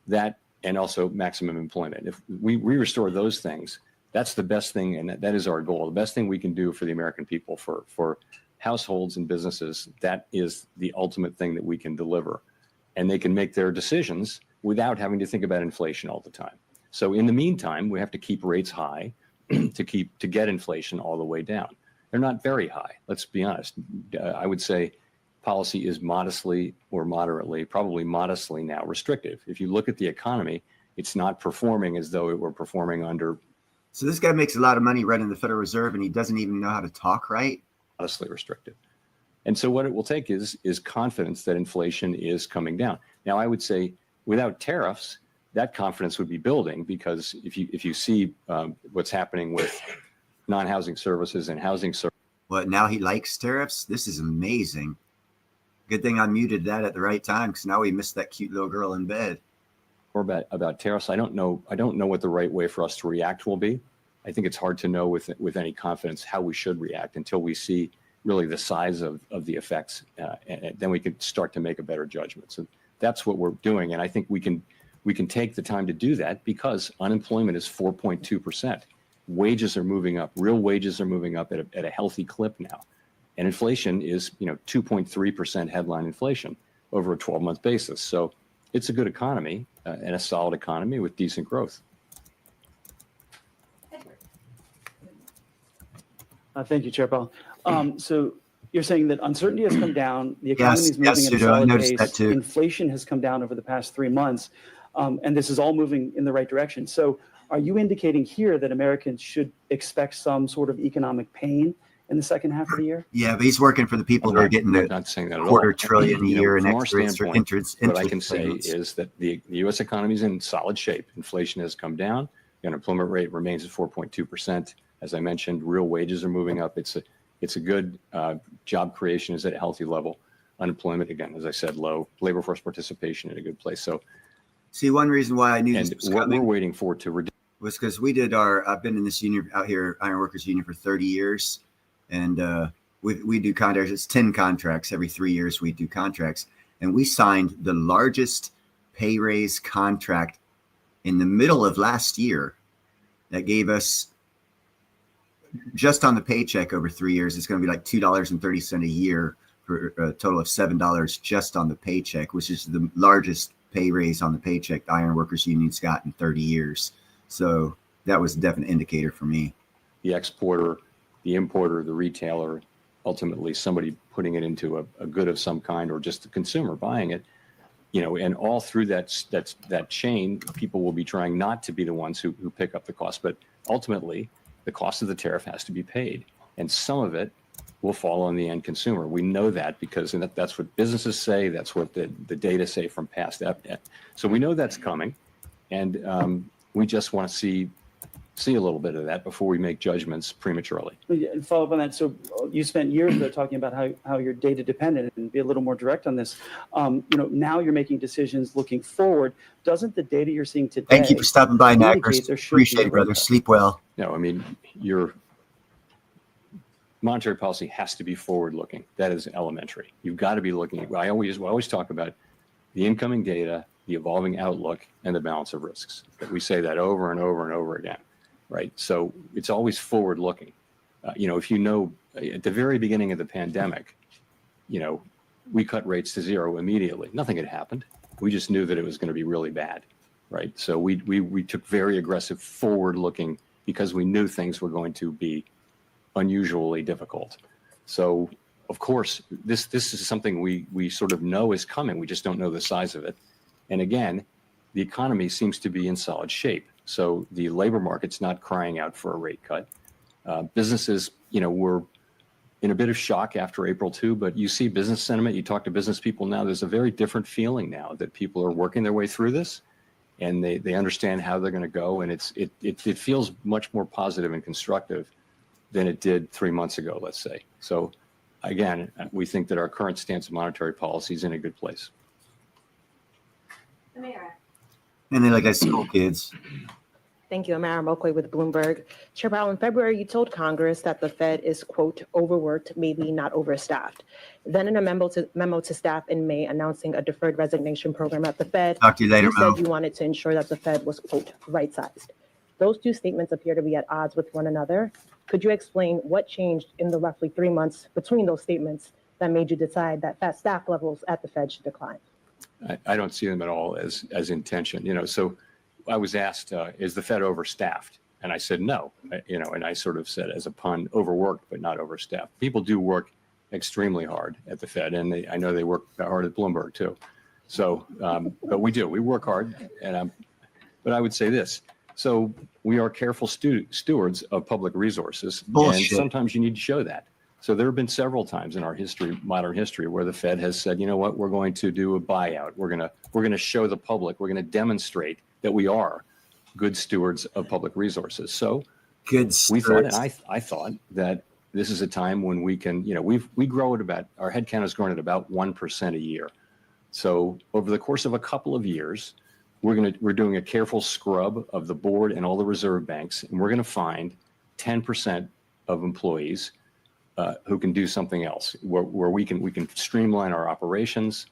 That, and also maximum employment. If we restore those things, that's the best thing, and that is our goal. The best thing we can do for the American people, for households and businesses, that is the ultimate thing that we can deliver. And they can make their decisions without having to think about inflation all the time. So in the meantime, we have to keep rates high to get inflation all the way down. They're not very high. Let's be honest. I would say policy is modestly or moderately, probably modestly now restrictive. If you look at the economy, it's not performing as though it were performing under. So this guy makes a lot of money running the Federal Reserve, and he doesn't even know how to talk right. Modestly restrictive. And so what it will take is confidence that inflation is coming down. Now, I would say without tariffs, that confidence would be building, because if you see what's happening with non-housing services and housing services. What, now he likes tariffs? This is amazing. Good thing I muted that at the right time, because now we missed that cute little girl in bed. Or about tariffs, I don't know what the right way for us to react will be. I think it's hard to know with any confidence how we should react until we see really the size of the effects, and then we can start to make a better judgment. So that's what we're doing, and I think we can take the time to do that because unemployment is 4.2%. Wages are moving up. Real wages are moving up at a healthy clip now. And inflation is 2.3% headline inflation over a 12-month basis. So it's a good economy and a solid economy with decent growth. Thank you, Chair Powell. So you're saying that uncertainty has come down, the economy is moving at a solid pace, inflation has come down over the past 3 months. And this is all moving in the right direction. So are you indicating here that Americans should expect some sort of economic pain in the second half of the year? Yeah, but he's working for the people that are getting the not saying that at quarter all. trillion a year in From our extra standpoint, interest. what I can say is that the U.S. economy is in solid shape. Inflation has come down. The unemployment rate remains at 4.2%. As I mentioned, real wages are moving up. It's a good job creation is at a healthy level. Unemployment, again, as I said, low. Labor force participation in a good place. So, see, one reason why I knew this was what coming we're waiting for to reduce was because I've been in this union out here, Iron Workers Union, for 30 years. And we do contracts. It's 10 contracts. Every 3 years we do contracts. And we signed the largest pay raise contract in the middle of last year that gave us, just on the paycheck over 3 years, it's going to be like $2.30 a year for a total of $7 just on the paycheck, which is the largest pay raise on the paycheck the Iron Workers Union's got in 30 years. So that was a definite indicator for me. the exporter, the importer, the retailer, ultimately somebody putting it into a good of some kind, or just the consumer buying it, and all through that chain, people will be trying not to be the ones who pick up the cost, but ultimately the cost of the tariff has to be paid, and some of it will fall on the end consumer. We know that because that's what businesses say. That's what the data say from past. So we know that's coming, and we just want to see a little bit of that before we make judgments prematurely. And follow up on that. So you spent years though talking about how you're data dependent, and be a little more direct on this. Now you're making decisions looking forward. Doesn't the data you're seeing today? Thank you for stopping by, Nackers. Appreciate it, brother. Sleep well. No, I mean, your monetary policy has to be forward-looking. That is elementary. You've got to be looking. I always talk about the incoming data, the evolving outlook, and the balance of risks. We say that over and over and over again, right? So it's always forward-looking. If at the very beginning of the pandemic, we cut rates to zero immediately. Nothing had happened. We just knew that it was going to be really bad, right? So we took very aggressive forward-looking because we knew things were going to be unusually difficult. So, of course, this is something we sort of know is coming. We just don't know the size of it. And again, the economy seems to be in solid shape. So the labor market's not crying out for a rate cut. Businesses, were in a bit of shock after April 2, but you see business sentiment. You talk to business people now. There's a very different feeling now that people are working their way through this, and they understand how they're going to go. And it feels much more positive and constructive than it did 3 months ago, let's say. So again, we think that our current stance of monetary policy is in a good place. And they like us school kids. Thank you. I'm Amara Mokway with Bloomberg. Chair Powell, in February, you told Congress that the Fed is, quote, overworked, maybe not overstaffed. Then in a memo to staff in May announcing a deferred resignation program at the Fed, Talk to you later, you said you wanted to ensure that the Fed was, quote, right-sized. Those two statements appear to be at odds with one another. Could you explain what changed in the roughly 3 months between those statements that made you decide that staff levels at the Fed should decline? I don't see them at all as intention. So I was asked, is the Fed overstaffed? And I said, no, and I sort of said as a pun, overworked, but not overstaffed. People do work extremely hard at the Fed, and I know they work hard at Bloomberg too. So, but we work hard. But I would say this. So we are careful stewards of public resources. Bullshit. And sometimes you need to show that. So there have been several times in our history, modern history, where the Fed has said, you know what, we're going to do a buyout. We're going to show the public, we're going to demonstrate that we are good stewards of public resources. So we thought, and I thought that this is a time when we can, we grow at about, our headcount has grown at about 1% a year. So over the course of a couple of years, we're doing a careful scrub of the board and all the reserve banks, and we're going to find 10% of employees who can do something else, where we can streamline our operations,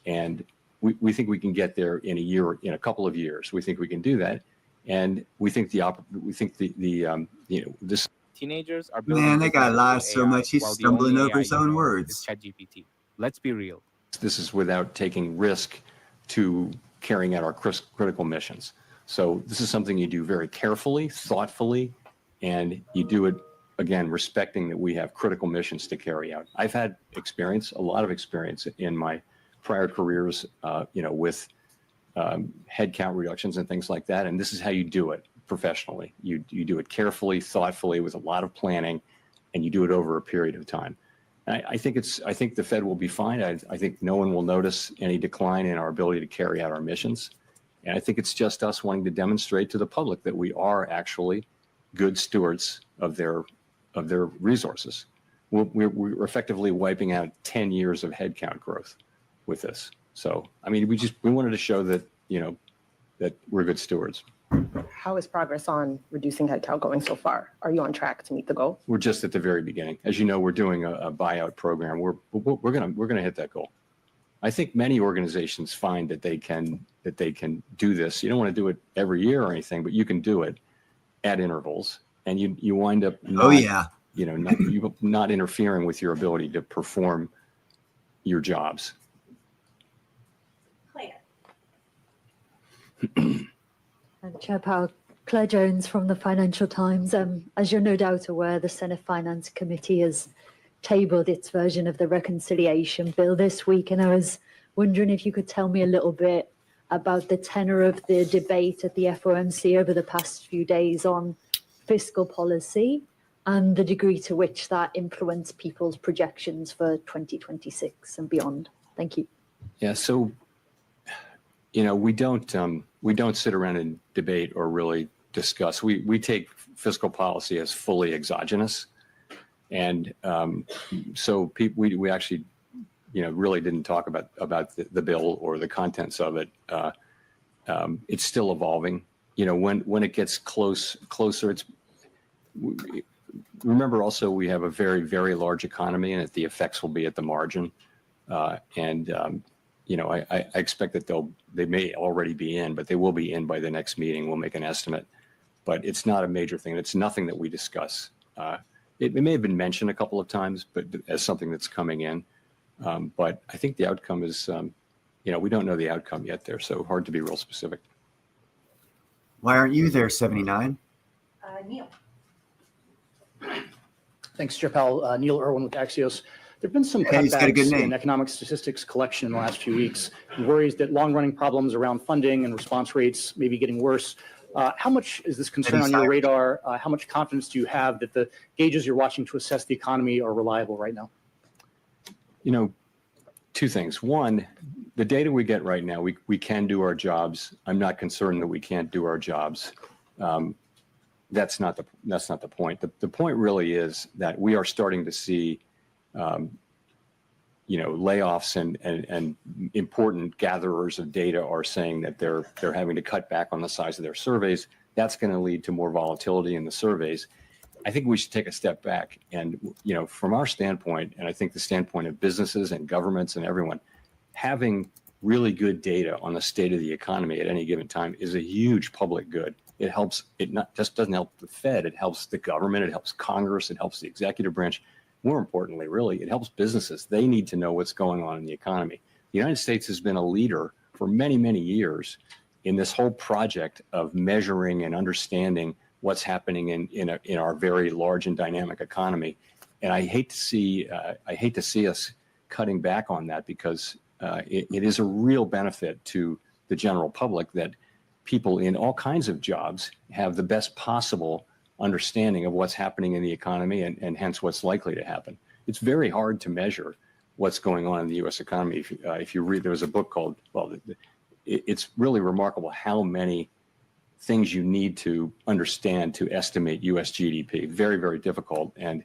and we think we can get there in a couple of years. We think we can do that, and we think this. Teenagers are Man, that guy lies so much he's while the stumbling only over his AI you own know words. is ChatGPT. Let's be real. This is without taking risk to carrying out our critical missions. So this is something you do very carefully, thoughtfully, and you do it, again, respecting that we have critical missions to carry out. I've had a lot of experience in my prior careers, with headcount reductions and things like that. And this is how you do it professionally. You do it carefully, thoughtfully, with a lot of planning, and you do it over a period of time. I think the Fed will be fine. I think no one will notice any decline in our ability to carry out our missions. And I think it's just us wanting to demonstrate to the public that we are actually good stewards of their resources. We're effectively wiping out 10 years of headcount growth with this. So, I mean, we wanted to show that, that we're good stewards. How is progress on reducing headcount going so far? Are you on track to meet the goal? We're just at the very beginning. As you know, we're doing a buyout program. We're gonna hit that goal. I think many organizations find that they can do this. You don't want to do it every year or anything, but you can do it at intervals, and you wind up not interfering with your ability to perform your jobs. Chair Powell, Claire Jones from the Financial Times. As you're no doubt aware, the Senate Finance Committee has tabled its version of the reconciliation bill this week, and I was wondering if you could tell me a little bit about the tenor of the debate at the FOMC over the past few days on fiscal policy and the degree to which that influenced people's projections for 2026 and beyond. Thank you. Yeah, so we don't sit around and debate or really discuss. We take fiscal policy as fully exogenous, and so we actually really didn't talk about the bill or the contents of it. It's still evolving. When it gets closer, remember also we have a very, very large economy, and the effects will be at the margin, I expect that they may already be in, but they will be in by the next meeting. We'll make an estimate, but it's not a major thing. It's nothing that we discuss. It may have been mentioned a couple of times, but as something that's coming in. But I think the outcome is, we don't know the outcome yet there, so hard to be real specific. Why aren't you there, 79? Neil. Thanks, Chair Powell. Neil Irwin with Axios. There have been some cutbacks in economic statistics collection in the last few weeks, and worries that long-running problems around funding and response rates may be getting worse. How much is this concern on your radar? How much confidence do you have that the gauges you're watching to assess the economy are reliable right now? Two things. One, the data we get right now, we can do our jobs. I'm not concerned that we can't do our jobs. That's not the point. The point really is that we are starting to see layoffs and important gatherers of data are saying that they're having to cut back on the size of their surveys. That's going to lead to more volatility in the surveys. I think we should take a step back and, from our standpoint, and I think the standpoint of businesses and governments and everyone, having really good data on the state of the economy at any given time is a huge public good. It helps, just doesn't help the Fed, it helps the government, it helps Congress, it helps the executive branch. More importantly, really, it helps businesses. They need to know what's going on in the economy. The United States has been a leader for many, many years in this whole project of measuring and understanding what's happening in our very large and dynamic economy. And I hate to see us cutting back on that, because it is a real benefit to the general public that people in all kinds of jobs have the best possible understanding of what's happening in the economy and hence what's likely to happen. It's very hard to measure what's going on in the U.S. economy. If you read, there was a book called, it's really remarkable how many things you need to understand to estimate U.S. GDP. Very, very difficult. And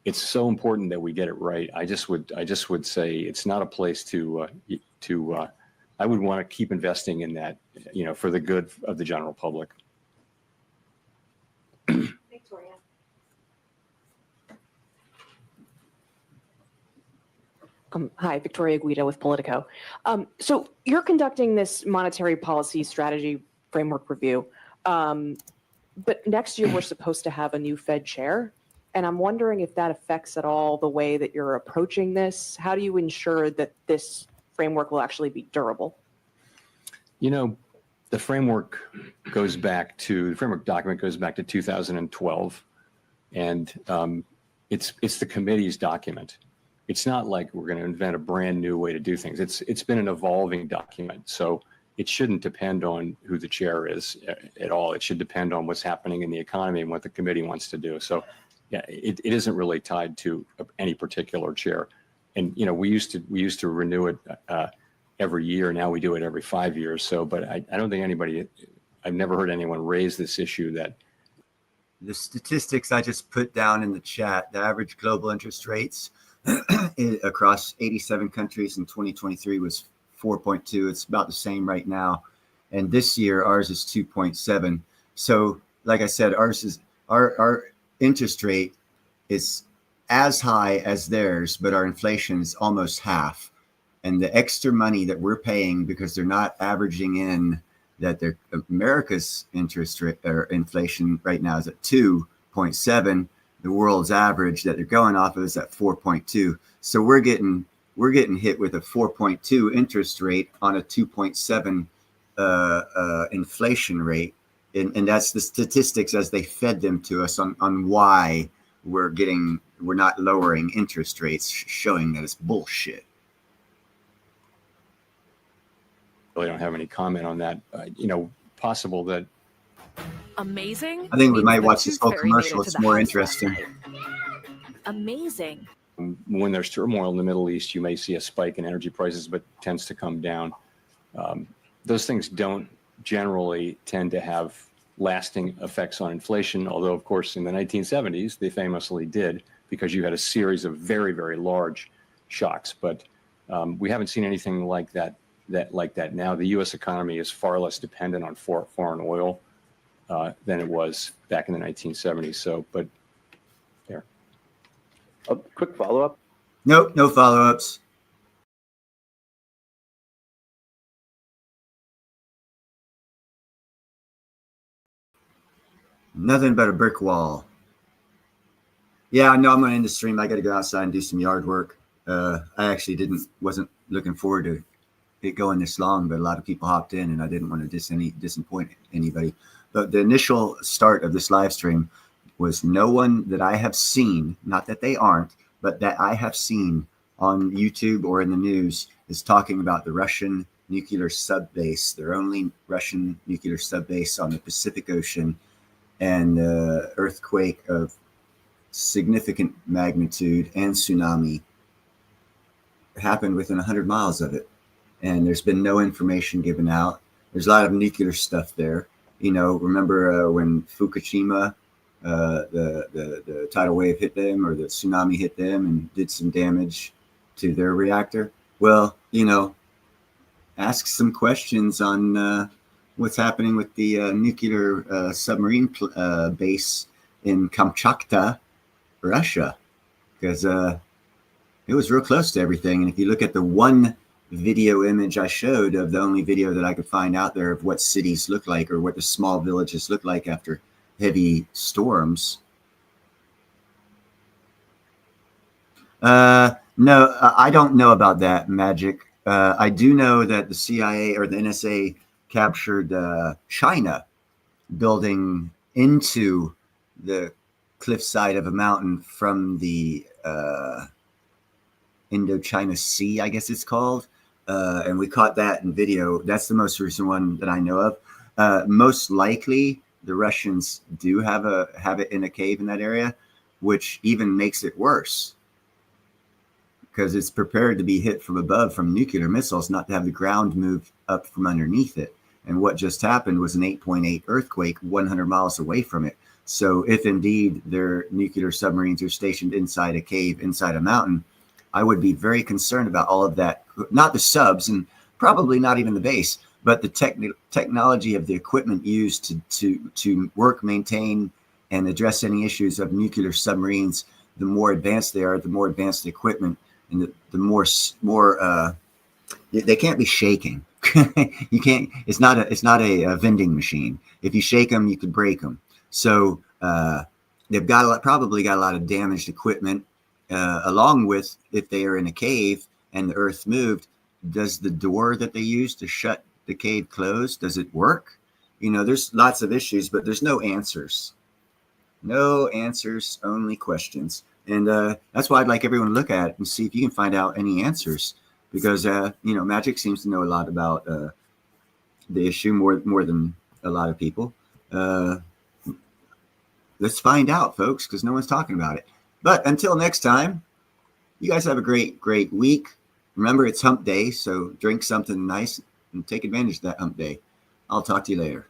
it's so important that we get it right. I just would say it's not a place I would want to keep investing in that, for the good of the general public. Victoria. Hi, Victoria Guida with Politico. So you're conducting this monetary policy strategy framework review, but next year we're supposed to have a new Fed chair, and I'm wondering if that affects at all the way that you're approaching this. How do you ensure that this framework will actually be durable? The framework document goes back to 2012, and it's the committee's document. It's not like we're going to invent a brand new way to do things. It's been an evolving document. So it shouldn't depend on who the chair is at all. It should depend on what's happening in the economy and what the committee wants to do. So yeah, it isn't really tied to any particular chair. And, you know, we used to renew it every year. Now we do it every 5 years. So, but I don't think I've never heard anyone raise this issue that. The statistics I just put down in the chat, the average global interest rates across 87 countries in 2023 was 4.2. It's about the same right now. And this year, ours is 2.7. So like I said, our interest rate is as high as theirs, but our inflation is almost half. And the extra money that we're paying because they're not averaging in that America's interest rate or inflation right now is at 2.7. The world's average that they're going off of is at 4.2. So we're getting hit with a 4.2 interest rate on a 2.7 inflation rate, and that's the statistics as they fed them to us on why we're not lowering interest rates, showing that it's bullshit. Really don't have any comment on that. You know, possible that. Amazing. I think we means might the watch this Tooth whole Fairy made it commercial. to It's the more house interesting. last night. Amazing. When there's turmoil in the Middle East, you may see a spike in energy prices, but tends to come down. Those things don't generally tend to have lasting effects on inflation, although, of course, in the 1970s, they famously did because you had a series of very, very large shocks. But we haven't seen anything like that now. The U.S. economy is far less dependent on foreign oil than it was back in the 1970s. So, but there. A quick follow-up. Nope, no follow-ups. Nothing but a brick wall. Yeah, I know I'm going to end the stream. I got to go outside and do some yard work. I actually wasn't looking forward to it going this long, but a lot of people hopped in and I didn't want to disappoint anybody. But the initial start of this live stream was no one that I have seen, not that they aren't, but that I have seen on YouTube or in the news is talking about the Russian nuclear subbase, their only Russian nuclear subbase on the Pacific Ocean, and earthquake of significant magnitude and tsunami happened within 100 miles of it. And there's been no information given out. There's a lot of nuclear stuff there. You know, remember when Fukushima, the tidal wave hit them or the tsunami hit them and did some damage to their reactor? Well, you know, ask some questions on what's happening with the nuclear submarine base in Kamchatka, Russia, because it was real close to everything. And if you look at the one video image I showed of the only video that I could find out there of what cities look like or what the small villages look like after heavy storms. No, I don't know about that, Magic. I do know that the CIA or the NSA captured China building into the cliffside of a mountain from the Indochina Sea, I guess it's called. And we caught that in video. That's the most recent one that I know of. Most likely, the Russians do have it in a cave in that area, which even makes it worse because it's prepared to be hit from above from nuclear missiles, not to have the ground move up from underneath it. And what just happened was an 8.8 earthquake 100 miles away from it. So if indeed their nuclear submarines are stationed inside a cave, inside a mountain, I would be very concerned about all of that. Not the subs and probably not even the base, but the technology of the equipment used to work, maintain, and address any issues of nuclear submarines. The more advanced they are, the more advanced the equipment, and the more they can't be shaking. You can't. It's not a vending machine. If you shake them, you could break them. So they've probably got a lot of damaged equipment. Along with, if they are in a cave and the earth moved, does the door that they use to shut the cave close, does it work? You know, there's lots of issues, but there's no answers. No answers, only questions. And that's why I'd like everyone to look at it and see if you can find out any answers. Because, you know, Magic seems to know a lot about the issue more than a lot of people. Let's find out, folks, because no one's talking about it. But until next time, you guys have a great week. Remember, it's hump day, so drink something nice and take advantage of that hump day. I'll talk to you later.